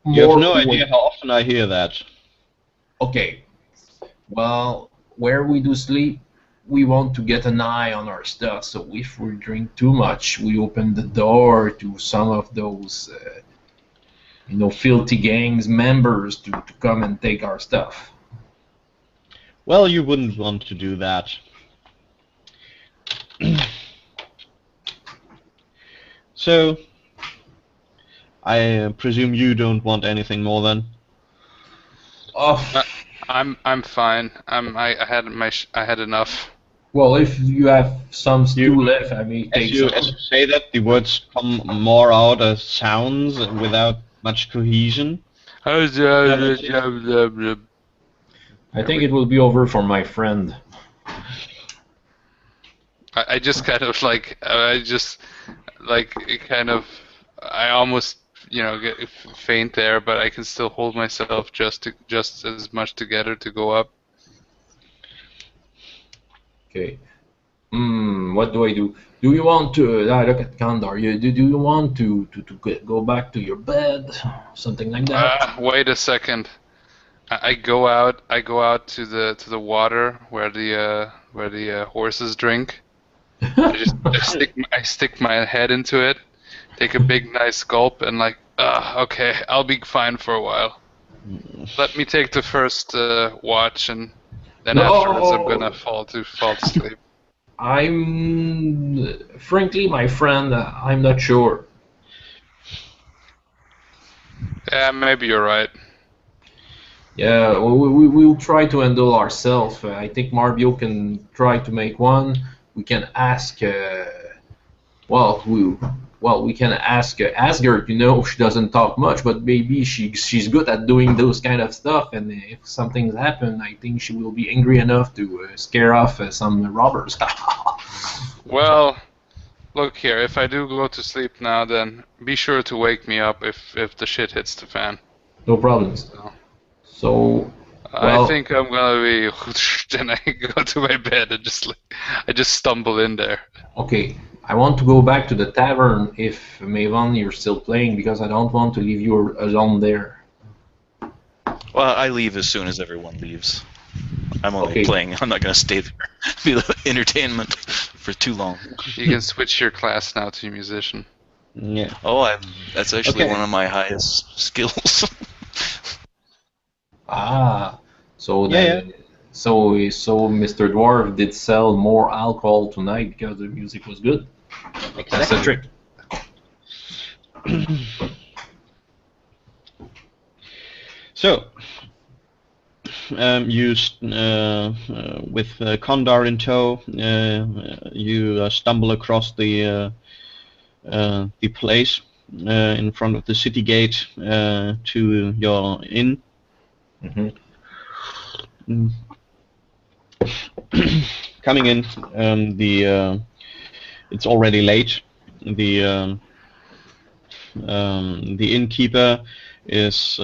more. You have no away. idea how often I hear that. Okay. Well, where we do sleep, we want to get an eye on our stuff. So if we drink too much, we open the door to some of those, filthy gangs members to come and take our stuff. Well, you wouldn't want to do that. So, I presume you don't want anything more then? Oh, I'm fine. I had enough. well, if you have some stew You- left, I may As take you some. say that, the words come more out as sounds without much cohesion. I think it will be over for my friend. I just kind of like I almost get faint there, but I can still hold myself just as much together to go up. Okay. What do I do? Do you want to look at Kandar? Do you want to go back to your bed, something like that? Wait a second. I go out to the water where the horses drink. I stick my head into it, take a big nice gulp, and okay, I'll be fine for a while. Let me take the first watch, and then No! afterwards I'm gonna fall to sleep. Frankly, my friend, I'm not sure. Yeah, maybe you're right. Yeah, we'll try to handle ourselves. I think Marbio can try to make one. We can ask. Well, we can ask Asgard. You know, she doesn't talk much, but maybe she's good at doing those kind of stuff. And if something's happened, I think she will be angry enough to scare off some robbers. Well, look here. If I do go to sleep now, then be sure to wake me up if the shit hits the fan. No problems. So, So, I well, think I'm gonna be. Then I go to my bed and I just stumble in there. okay. I want to go back to the tavern if Maven you're still playing because I don't want to leave you alone there. Well, I leave as soon as everyone leaves. I'm only Okay. playing. I'm not going to stay there for the entertainment for too long. You can switch your class now to musician. Yeah. Oh, that's actually Okay. one of my highest skills. Ah, so Yeah, that so Mr. Dwarf did sell more alcohol tonight because the music was good. That's the trick. So, with Kondar in tow, you stumble across the place in front of the city gate to your inn. Mm-hmm. Coming in, it's already late. The innkeeper is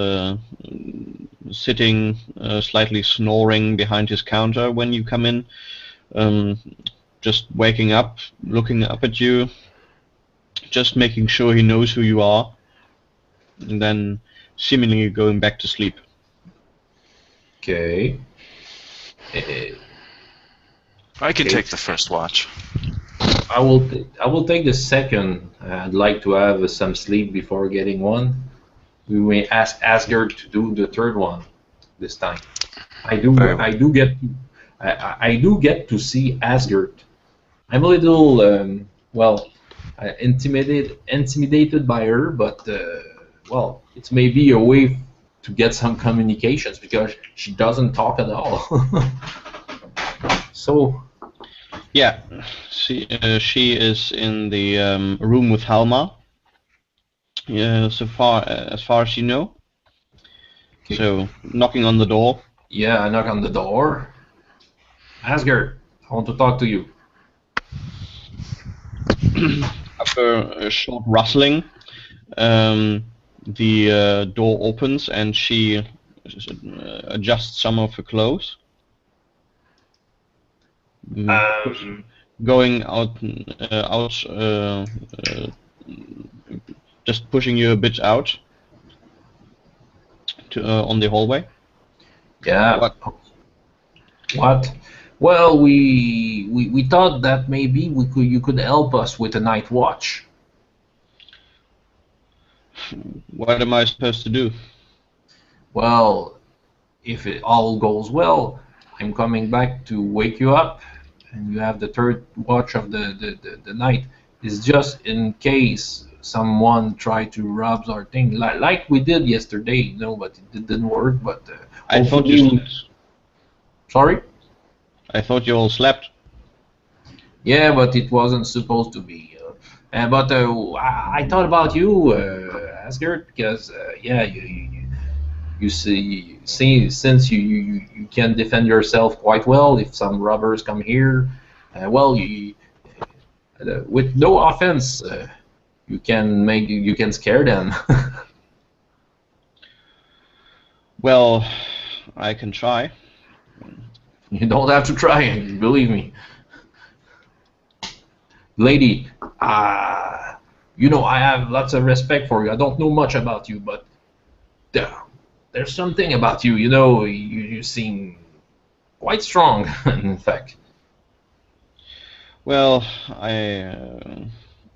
sitting slightly snoring behind his counter when you come in, just waking up, looking up at you, just making sure he knows who you are, and then seemingly going back to sleep. Okay. I can Okay. take the first watch. I will take the second. I'd like to have some sleep before getting one. We may ask Asgard to do the third one this time. I do Very well. I do get to see Asgard. I'm a little intimidated by her, but well, it's maybe a way to get some communications because she doesn't talk at all. So Yeah, she is in the room with Halma. So far as far as you know. okay. So knocking on the door. Yeah, I knock on the door. Asgard, I want to talk to you. After a short rustling, the door opens and she adjusts some of her clothes. Going out, just pushing you a bit out to on the hallway. Yeah. What? What? Well, we thought that maybe you could help us with a night watch. What am I supposed to do? Well, if it all goes well, I'm coming back to wake you up, and you have the third watch of the night. It's just in case someone tried to rob our thing, like we did yesterday, you know, but it didn't work. But I thought hopefully, sorry. I thought you all slept. Yeah, but it wasn't supposed to be. But I thought about you, Asgard, because yeah, you see, since you can defend yourself quite well if some robbers come here. Well, with no offense, you can scare them. Well, I can try. You don't have to try, believe me. Lady, you know, I have lots of respect for you. I don't know much about you, but there's something about you, you know, you seem quite strong, in fact. Well, I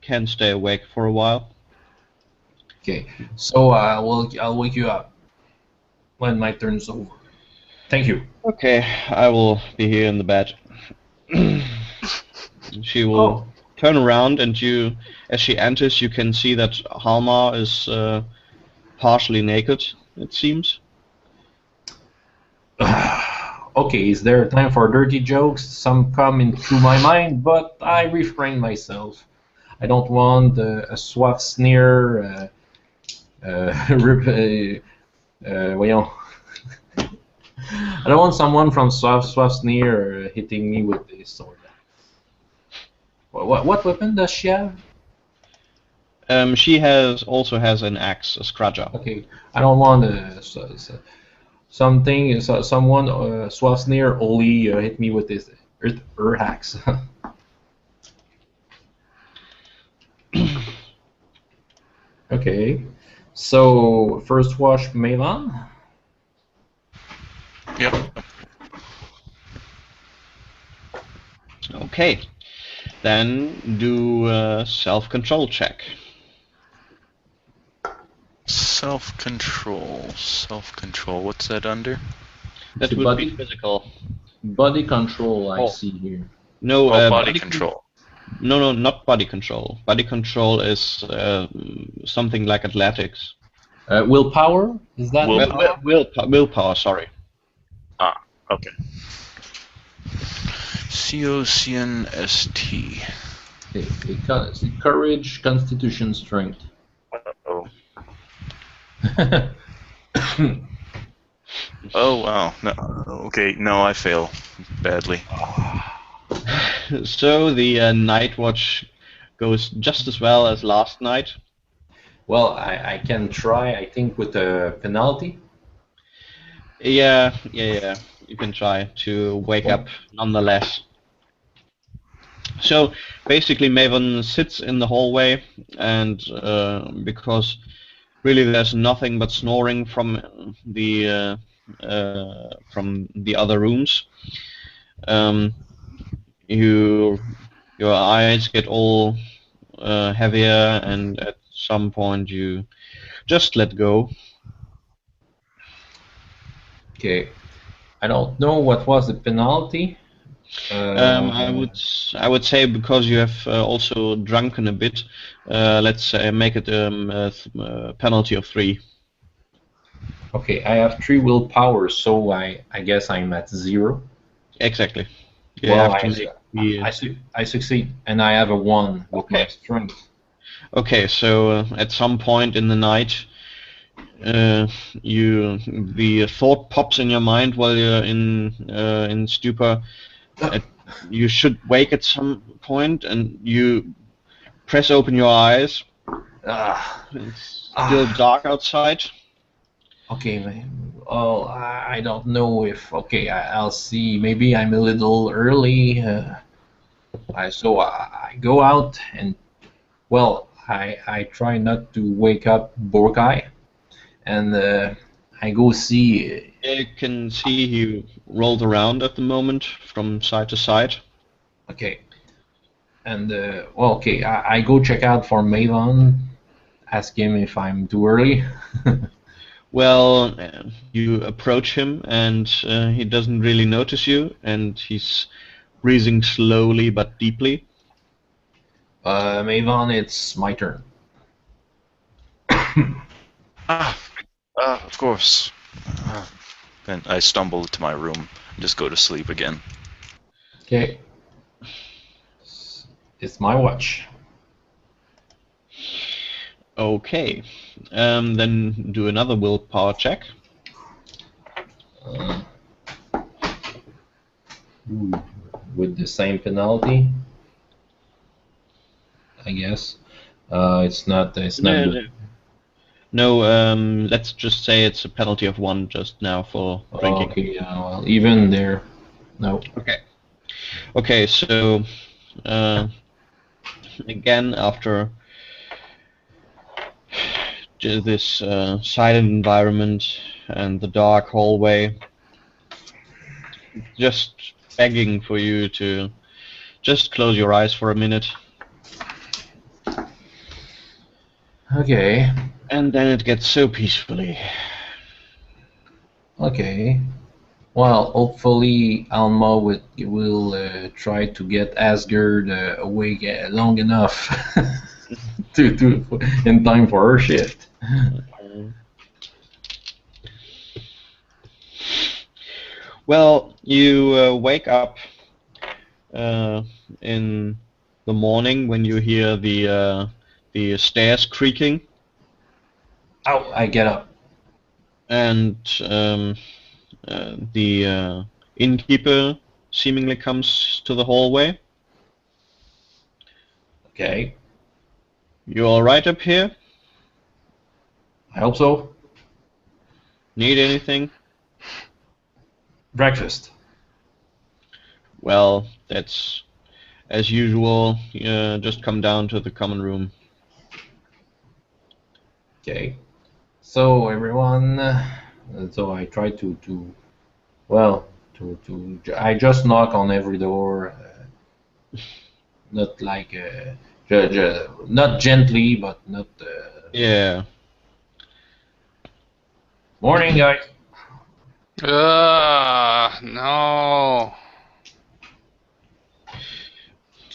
can stay awake for a while. Okay, so I'll wake you up when my turn's over. Thank you. Okay, I will be here in the bed. She will Oh. turn around, and as she enters, you can see that Halmar is partially naked, it seems. Okay, is there time for dirty jokes? Some come into my mind, but I refrain myself. I don't want a suave sneer. Voyons. I don't want someone from suave sneer hitting me with this or that. What weapon does she have? She also has an axe, a scrudger. Okay, I don't want someone suave sneer only hit me with this her axe. Okay, so first wash Malan. Yep. Okay, then do a self-control check. Self-control. Self-control. What's that under? That So would be physical. body control, I Oh. see here. No, Oh, body control. No, not body control. Body control is something like athletics. Willpower? Is that Willpower, sorry. Ah, okay. COCNST. Courage, constitution, strength. Oh. Oh wow. No. Okay. No, I fail badly. So the night watch goes just as well as last night. Well, I can try, I think, with a penalty. Yeah. You can try to wake up nonetheless. So basically, Maven sits in the hallway, and because really there's nothing but snoring from the other rooms, your eyes get all heavier, and at some point you just let go. Okay. I don't know what was the penalty. I would say because you have also drunken a bit. Let's say make it a penalty of 3. Okay, I have 3 willpower, so I guess I'm at 0. Exactly. You Well, have to make the, I succeed, and I have a 1 with my strength. Okay, so at some point in the night, the thought pops in your mind while you're in stupor. You should wake at some point, and you press open your eyes. It's still dark outside. Okay, man. Oh, I don't know if. Okay, I'll see. Maybe I'm a little early. So I go out and, well, I try not to wake up Borkai, and I go see. You can see he rolled around at the moment from side to side. Okay, and well, okay, I go check out for Maven, ask him if I'm too early. Well, you approach him, and he doesn't really notice you, and he's breathing slowly but deeply. Maven, it's my turn. Of course. Then I stumble to my room and just go to sleep again. Okay, it's my watch. Okay, then do another willpower check. With the same penalty, I guess. It's not good. No, let's just say it's a penalty of 1 just now for drinking. Okay, well, even there, no. Okay, so again, after this silent environment and the dark hallway, just begging for you to just close your eyes for a minute. Okay. And then it gets so peacefully. Okay. Well, hopefully Alma will try to get Asgard awake long enough to in time for her shift. Well, you wake up in the morning when you hear the stairs creaking, Ow! I get up. and the innkeeper seemingly comes to the hallway. Okay. You all right up here? I hope so. Need anything? Breakfast. Well, that's as usual. Just come down to the common room. Okay. So everyone, so I try well, I just knock on every door, not like, not gently, but not. Yeah. Morning, guys. No.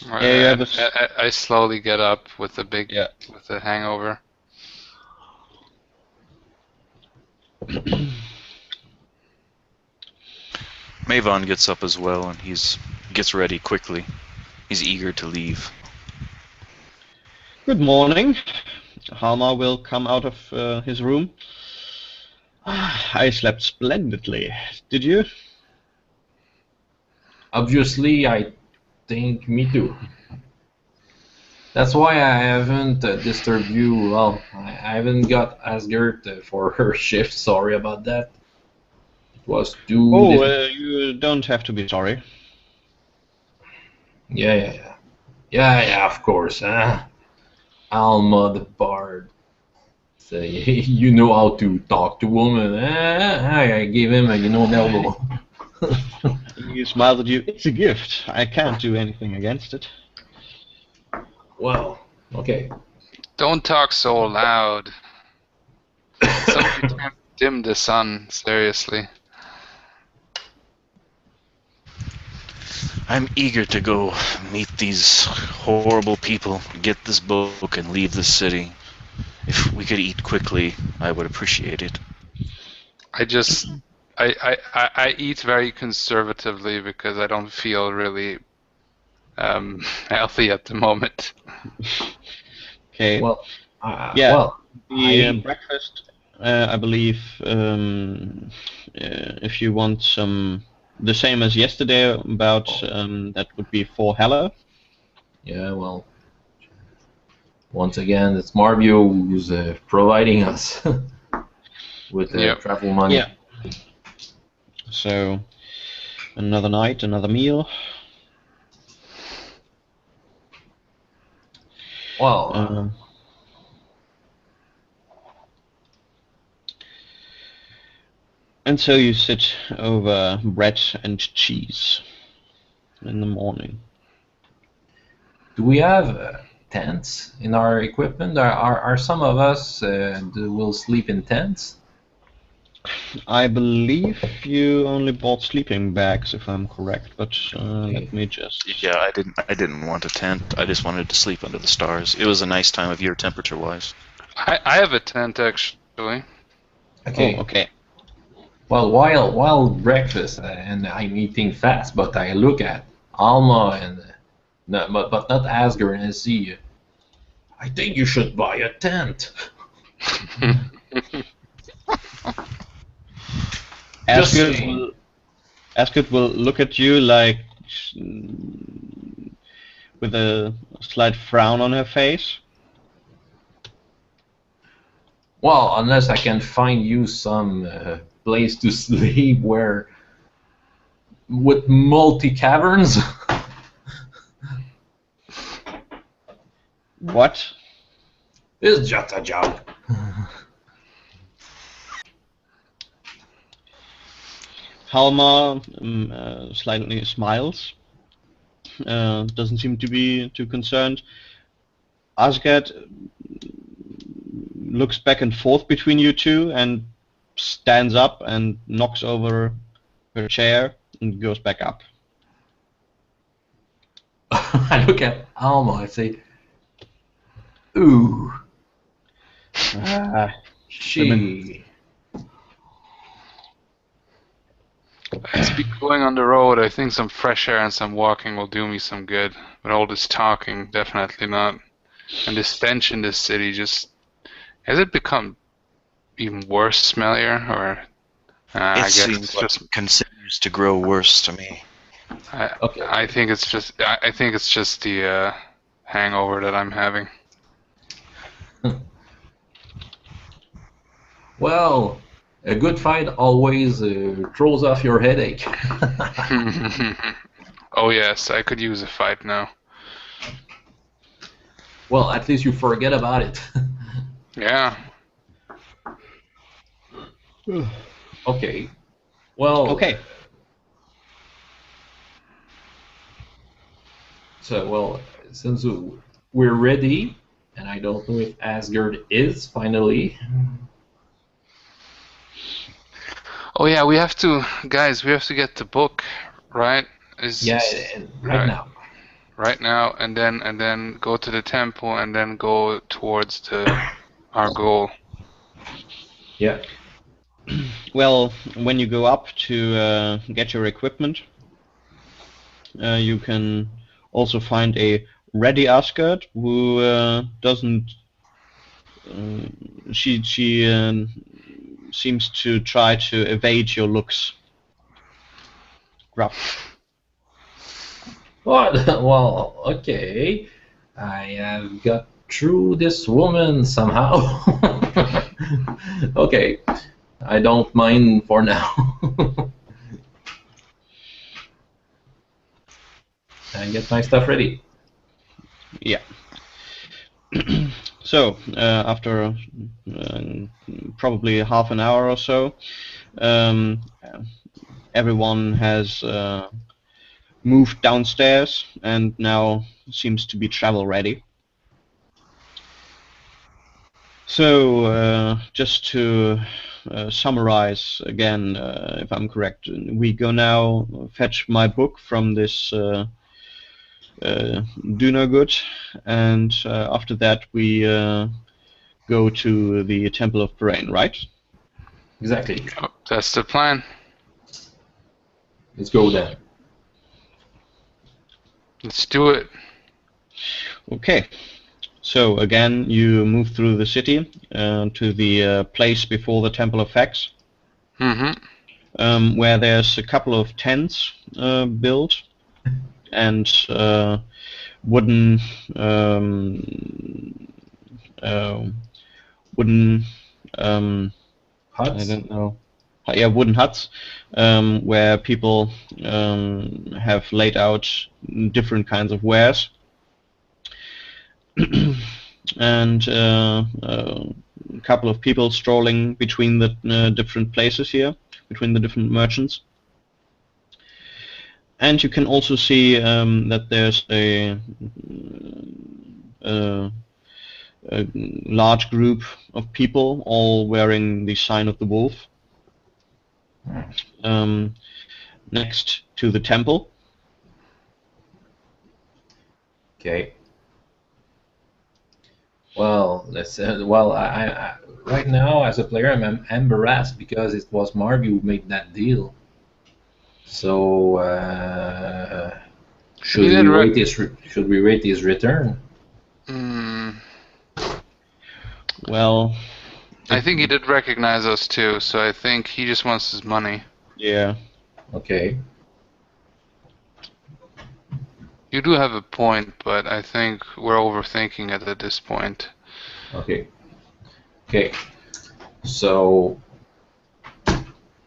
Yeah, you have I slowly get up with a Yeah. with a hangover. Mavon gets up as well, and gets ready quickly. He's eager to leave. Good morning. Halmar will come out of his room. I slept splendidly. Did you? Obviously, I think me too. That's why I haven't disturbed you. Well, I haven't got Asgert for her shift. Sorry about that. It was too Oh, difficult. you don't have to be sorry. Yeah, of course. Alma the Bard. So, you know how to talk to women. I gave him an elbow. He smiled at you. It's a gift. I can't do anything against it. Well, okay. Don't talk so loud. Somebody can't dim the sun, seriously. I'm eager to go meet these horrible people, get this book, and leave the city. If we could eat quickly, I would appreciate it. I eat very conservatively because I don't feel really healthy at the moment. Okay. Well, Yeah. well, The breakfast, I believe, if you want the same as yesterday, about that would be 4 heller. yeah, well, once again, it's Marbio who's providing us with Yep. travel money. Yeah. So, another night, another meal. Well, And so you sit over bread and cheese in the morning. do we have tents in our equipment? Are some of us will sleep in tents? I believe you only bought sleeping bags, if I'm correct, but let me just... Yeah, I didn't want a tent. I just wanted to sleep under the stars. It was a nice time of year temperature-wise. I have a tent actually. Okay. Oh, okay. Well, while breakfast and I'm eating fast, but I look at Alma and no, but not Asger and I see. I think you should buy a tent. Asgard will look at you like with a slight frown on her face. Well, unless I can find you some place to sleep where with multi caverns. What? It's just a joke. Halmar slightly smiles. Doesn't seem to be too concerned. Asgard looks back and forth between you two and stands up and knocks over her chair and goes back up. I look at Alma. I say, "Ooh, she." It's be going on the road. I think some fresh air and some walking will do me some good. But all this talking, definitely not. And the stench in this city just has it become even worse, smellier, or It I guess seems it's like just it continues to grow worse to me. Okay. I think it's just the hangover that I'm having. Well, a good fight always throws off your headache. Oh yes, I could use a fight now. Well, at least you forget about it. Yeah. Okay. Well, Okay. since we're ready, and I don't know if Asgard is finally. Oh yeah, we have to, guys. We have to get the book, right? Yeah, and right now. Right now, and then go to the temple, and then go towards our goal. Yeah. Well, when you go up to get your equipment, you can also find a ready Asgard who doesn't. She seems to try to evade your looks. Gruff. What? Well, okay. I have got through this woman somehow. Okay. I don't mind for now. And get my stuff ready. Yeah. So after probably half an hour or so, everyone has moved downstairs and now seems to be travel ready. So just to summarize again, if I'm correct, we go now fetch my book from this do no good, and after that we go to the Temple of Brain, right? Exactly. Oh, that's the plan. Let's go then. Let's do it. Okay. So again, you move through the city to the place before the Temple of Hex, where there's a couple of tents built and wooden Huts? I don't know. Yeah, wooden huts where people have laid out different kinds of wares. And a couple of people strolling between the different places here, between the different merchants. And you can also see that there's a large group of people all wearing the sign of the wolf next to the temple. Okay. Well, let's. I right now as a player, I'm embarrassed because it was Marvy who made that deal. So should He did we rate his return? Well, I think he did recognize us too, so I think he just wants his money. yeah. Okay. You do have a point, but I think we're overthinking it at this point. Okay. Okay. So,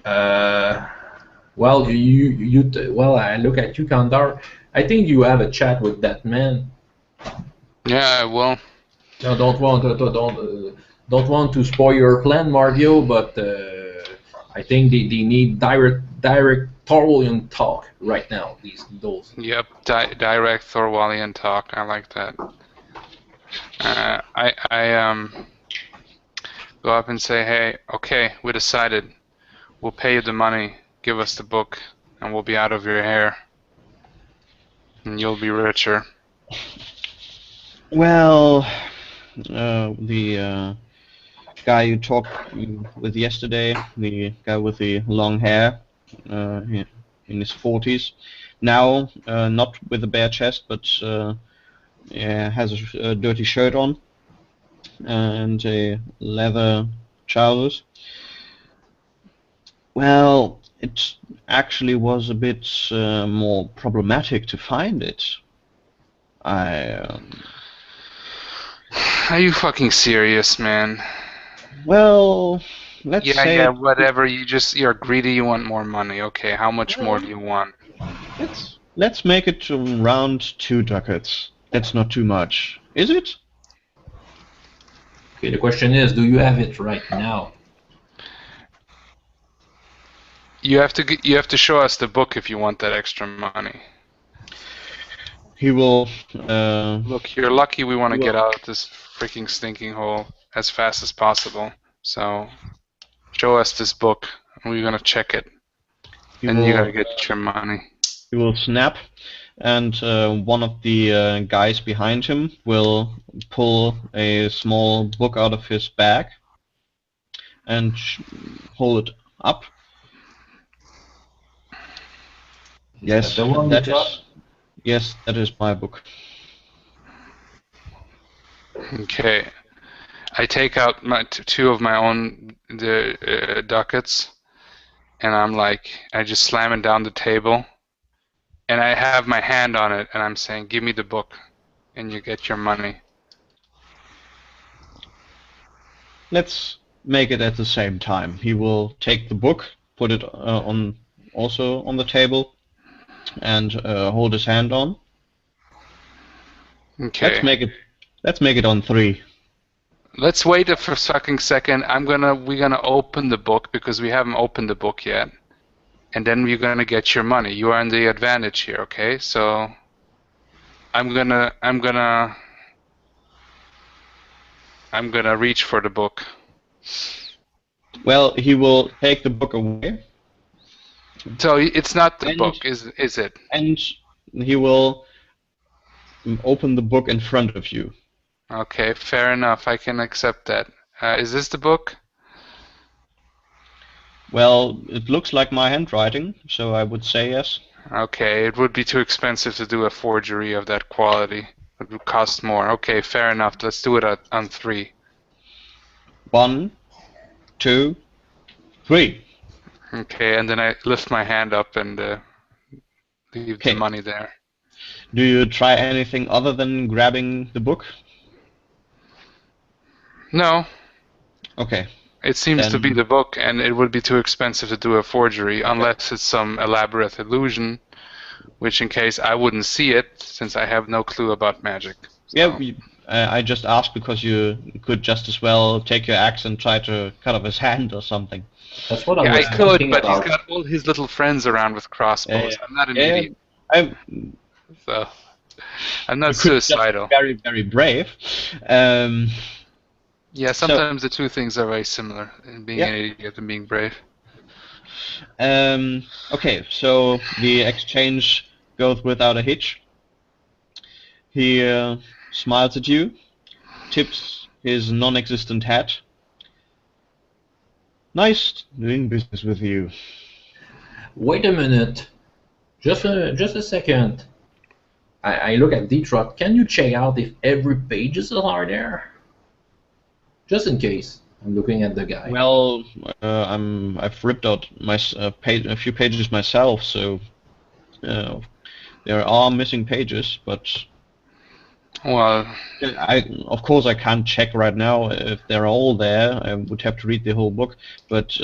well, well, I look at you, Kandar. I think you have a chat with that man. Yeah, well, No, don't don't want to spoil your plan, Mario, but I think they need directorial talk right now. Those. yep, direct Thorwallian talk. I like that. I go up and say, hey, okay, we decided. We'll pay you the money. Give us the book, and we'll be out of your hair, and you'll be richer. Well, the guy you talked with yesterday, the guy with the long hair, in his 40s. Now, not with a bare chest, but has a dirty shirt on and a leather trousers. Well, it actually was a bit more problematic to find it. Are you fucking serious, man? Well, let's say Yeah, whatever. You're greedy. You want more money. Okay, how much more do you want? let's make it around 2 ducats. That's not too much, is it? Okay, the question is, do you have it right now? You have to show us the book if you want that extra money. He will. Look, you're lucky we want to get out of this freaking stinking hole as fast as possible. So, show us this book, and we're gonna check it, and you gotta get your money. He will snap, and one of the guys behind him will pull a small book out of his bag and hold it up. Yes, The one that you dropped? is. Yes, that is my book. Okay, I take out my two of my own ducats, and I just slam it down the table, and I have my hand on it, and I'm saying, "Give me the book, and you get your money." Let's make it at the same time. He will take the book, put it also on the table, and hold his hand on. Okay. Let's make it on 3. Let's wait a fucking second. We're gonna open the book because we haven't opened the book yet, and then we're gonna get your money. You are in the advantage here, okay? So I'm gonna reach for the book. Well, he will take the book away. So it's not the book, is it? And he will open the book in front of you. Okay, fair enough. I can accept that. Is this the book? Well, it looks like my handwriting, so I would say yes. Okay, it would be too expensive to do a forgery of that quality. It would cost more. Okay, fair enough. Let's do it on 3. 1, 2, 3. Okay, and then I lift my hand up and leave the money there. Do you try anything other than grabbing the book? No. Okay. It seems to be the book, and it would be too expensive to do a forgery unless it's some elaborate illusion, which in case I wouldn't see it since I have no clue about magic. So. Yeah, I just asked because you could just as well take your axe and try to cut off his hand or something. That's what I could, but he's got all his little friends around with crossbows. I'm not an idiot. So I'm not suicidal. Very, very brave. Yeah, sometimes the two things are very similar, in being an idiot and being brave. Okay, so the exchange goes without a hitch. He smiles at you, tips his non-existent hat. Nice doing business with you. Wait a minute. Just a second. I look at Detroit. Can you check out if every pages are there? Just in case. I'm looking at the guy. Well, I've ripped out a few pages myself, so there are missing pages, but well, of course I can't check right now if they're all there. I would have to read the whole book, but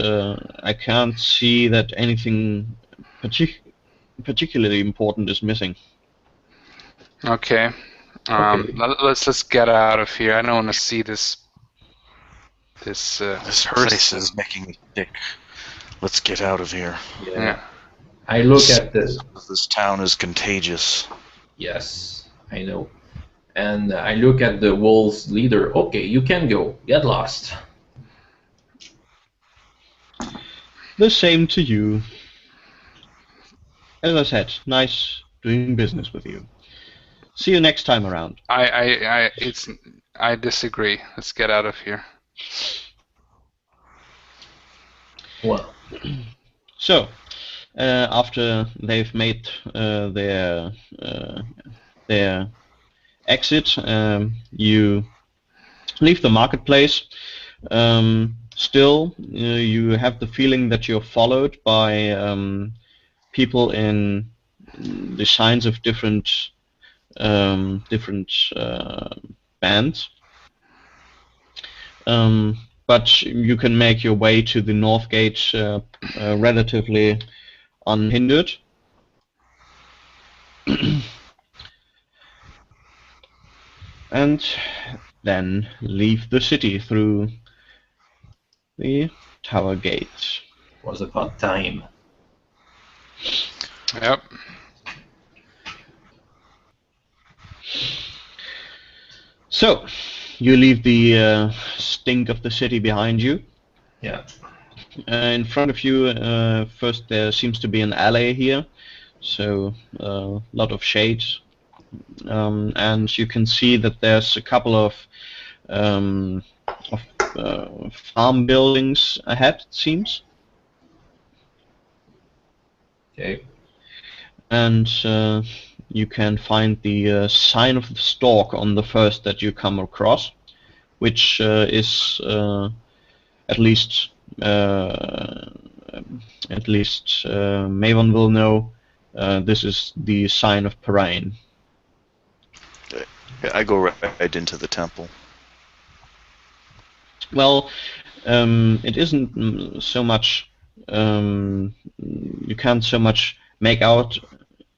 I can't see that anything particularly important is missing. Okay. Let's get out of here. I don't want to see this place is making me sick. Let's get out of here. Yeah. I look at this. This town is contagious. Yes, I know. And I look at the wolves leader. Okay, you can go. Get lost. The same to you. As I said, nice doing business with you. See you next time around. I disagree. Let's get out of here. Well. So, after they've made their exit, you leave the marketplace. Still, you have the feeling that you're followed by people in the signs of different bands. But you can make your way to the north gate relatively unhindered. And then leave the city through the tower gates. Was about time. Yep. So, you leave the stink of the city behind you. Yeah. In front of you, first there seems to be an alley here, so a lot of shade, and you can see that there's a couple of farm buildings ahead, it seems. Okay. And you can find the sign of the stork on the first that you come across, which is at least Mavon will know this is the sign of Perrine. I go right into the temple. Well, it isn't so much. You can't so much make out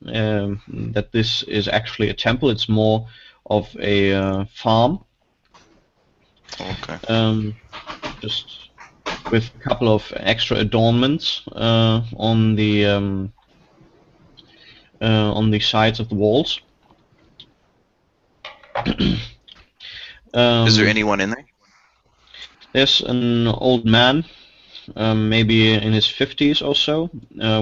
that this is actually a temple. It's more of a farm. Okay. Just with a couple of extra adornments on the sides of the walls. Is there anyone in there? There's an old man, maybe in his 50s or so,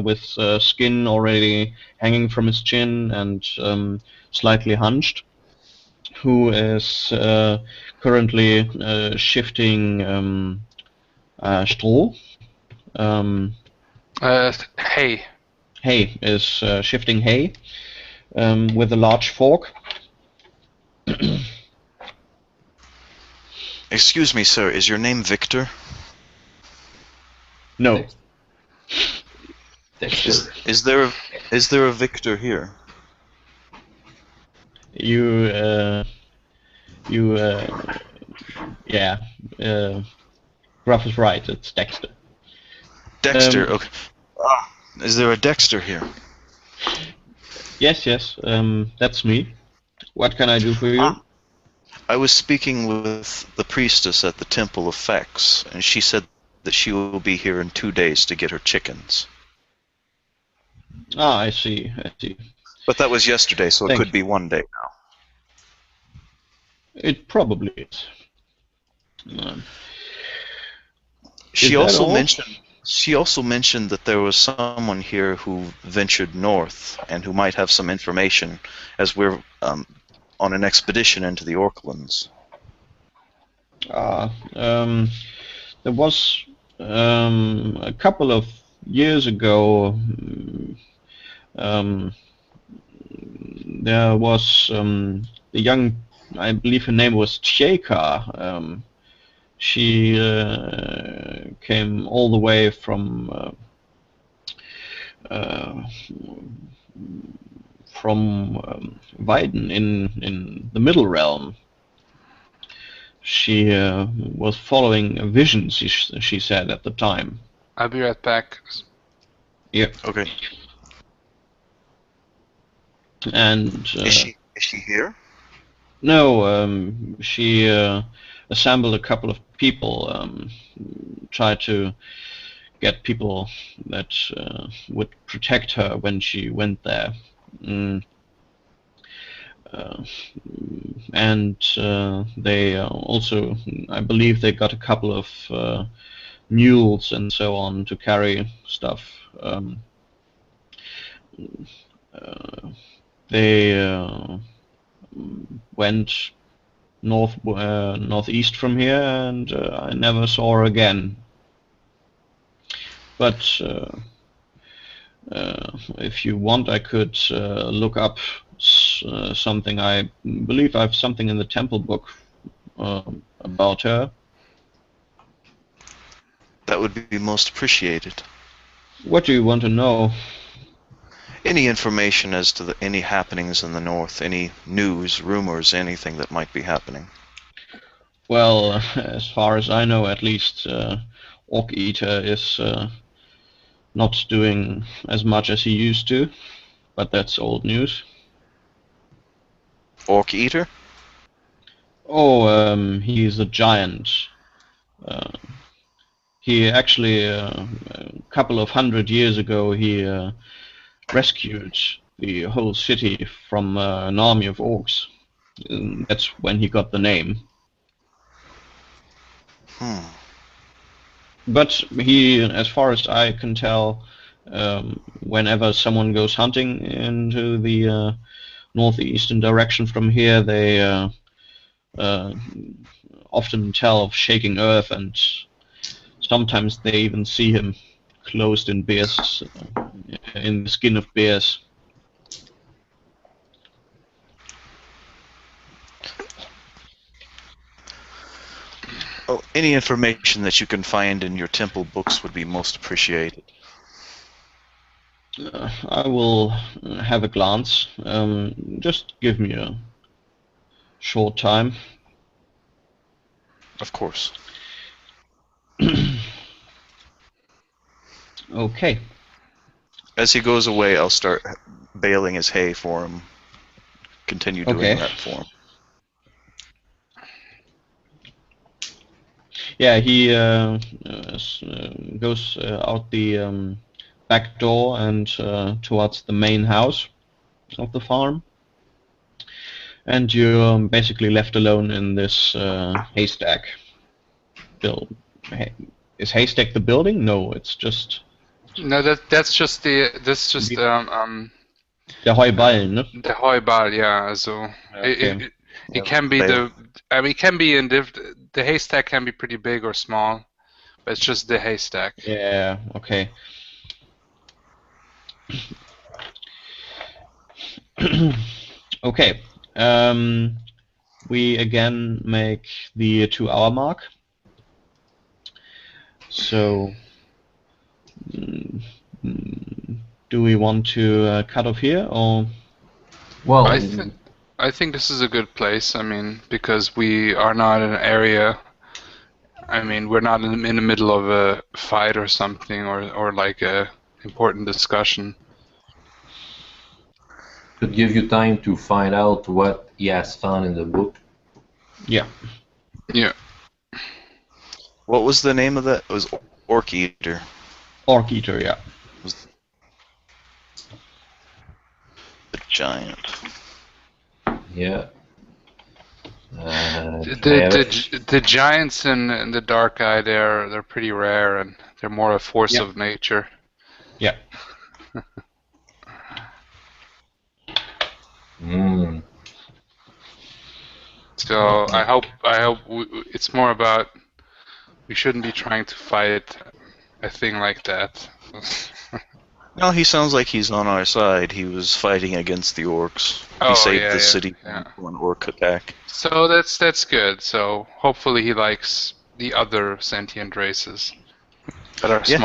with skin already hanging from his chin and slightly hunched, who is currently shifting straw. Hay. Hay is shifting hay with a large fork. Excuse me, sir. Is your name Victor? No. Dexter. Is there a Victor here? Yeah. Gruff is right. It's Dexter. Dexter. Okay. Is there a Dexter here? Yes. That's me. What can I do for you? I was speaking with the priestess at the Temple of Fex, and she said that she will be here in 2 days to get her chickens. I see. But that was yesterday, so it could be 1 day now. It probably is. She also mentioned that there was someone here who ventured north and who might have some information, as we're on an expedition into the Orklands. There was a couple of years ago. There was the young, I believe her name was Cheka. She came all the way from Weiden in the Middle Realm. She was following visions, she said at the time. I'll be right back. Yeah. Okay. And is she here? No, she assembled a couple of people, tried to get people that would protect her when she went there. And they also, I believe they got a couple of mules and so on to carry stuff. They went northeast from here, and I never saw her again. But If you want, I could look up something. I believe I have something in the temple book about her. That would be most appreciated. What do you want to know? Any information as to any happenings in the north, any news, rumors, anything that might be happening. Well, as far as I know, at least, Orc Eater is not doing as much as he used to, but that's old news. Orc Eater? Oh, he's a giant. He actually, a couple of 100 years ago, he rescued the whole city from an army of orcs. That's when he got the name. But he, as far as I can tell, whenever someone goes hunting into the northeastern direction from here, they often tell of shaking earth, and sometimes they even see him closed in bears, in the skin of bears. Oh, any information that you can find in your temple books would be most appreciated. I will have a glance. Just give me a short time. Of course. Okay. As he goes away, I'll start baling his hay for him. Continue doing that for him. Yeah, he goes out the back door and towards the main house of the farm. And you're basically left alone in this haystack. Is haystack the building? No, it's just... No, that's just the Der Heuballen, ne? the Heubal, yeah. So Okay. it can be bale. it can be the haystack can be pretty big or small, but it's just the haystack. Yeah, okay. Okay. We again make the 2-hour mark. So, do we want to cut off here, or? Well, I think this is a good place. I mean, because we are not in an area. I mean, we're not in the middle of a fight or something, or like a important discussion. could give you time to find out what he has found in the book. Yeah. Yeah. What was the name of that? It was Orc Eater. Orc Eater, yeah. The giant. Yeah. The giants in the Dark Eye, they're pretty rare, and they're more a force Yeah. of nature. Yeah. So I hope it's more about we shouldn't be trying to fight a thing like that. No, he sounds like he's on our side. He was fighting against the orcs. Oh, He saved yeah, the yeah, city yeah. from an orc attack. So that's good. So hopefully he likes the other sentient races that are Yeah,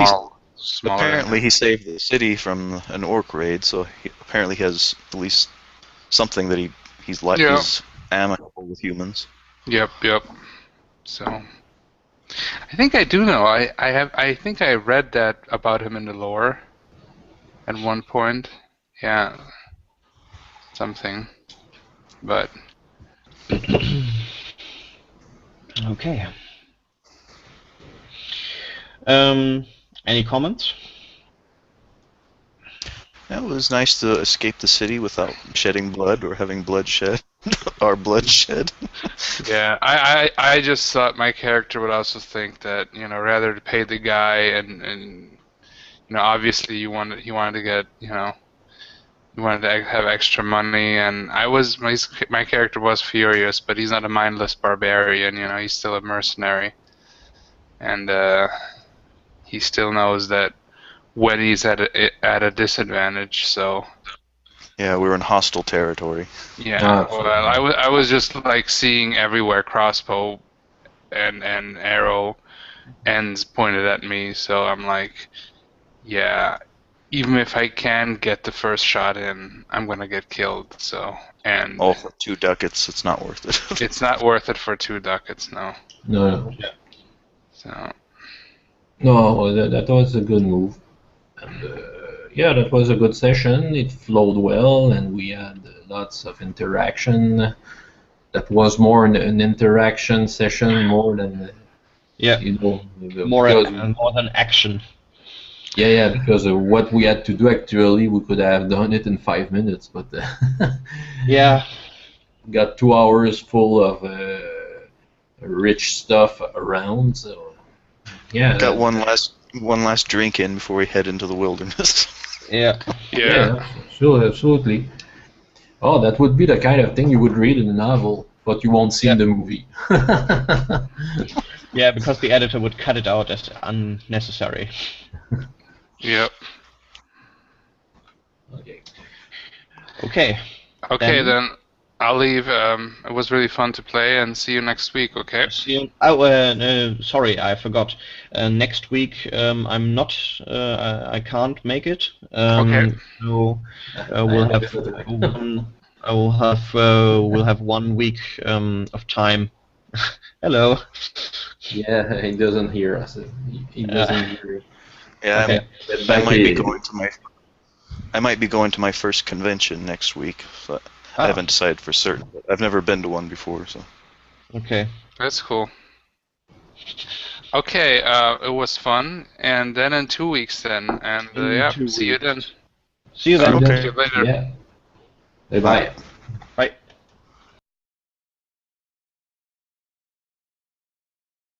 smaller. Apparently he saved the city from an orc raid, so he apparently has at least something that he's like Yeah. he's amicable with humans. Yep. So I think I do know. I think I read that about him in the lore at one point. Yeah. Something. But Okay. Any comments? Yeah, it was nice to escape the city without shedding blood or having bloodshed. Our bloodshed. yeah, I just thought my character would also think that, rather to pay the guy and obviously he wanted to get, he wanted to have extra money, and my character was furious, but he's not a mindless barbarian, he's still a mercenary. And he still knows that when he's at a disadvantage. So Yeah, we were in hostile territory. yeah, Ah, well, I was just like seeing everywhere crossbow and arrow ends pointed at me. So I'm like, yeah, even if I can get the first shot in, I'm gonna get killed. So and All for 2 ducats, it's not worth it. it's not worth it for 2 ducats, no. No, So no, that was a good move. And yeah, that was a good session. It flowed well, and we had lots of interaction. That was more an interaction session more than Yeah, you know more because more than action. yeah, because of what we had to do actually, we could have done it in 5 minutes, but Yeah, got 2 hours full of rich stuff around. So yeah, Got one last drink in before we head into the wilderness. yeah, yeah. sure, absolutely. Oh, that would be the kind of thing you would read in a novel, but you won't see in the movie. yeah. Because the editor would cut it out as unnecessary. Yep. Okay. Okay. Okay, then I'll leave. It was really fun to play, and see you next week. Okay. See you. Oh, no, sorry, I forgot. Next week, I'm not. I can't make it. Okay. So we'll have one. We'll have 1 week of time. Hello. Yeah, he doesn't hear us. He doesn't hear you. Yeah, Okay. I might be going to my first convention next week, but I haven't decided for certain. But I've never been to one before, so. Okay. That's cool. Okay, it was fun, and then in 2 weeks then, and In yeah, 2 see you weeks. then. See you then. Okay. See you later. Yeah. Bye bye.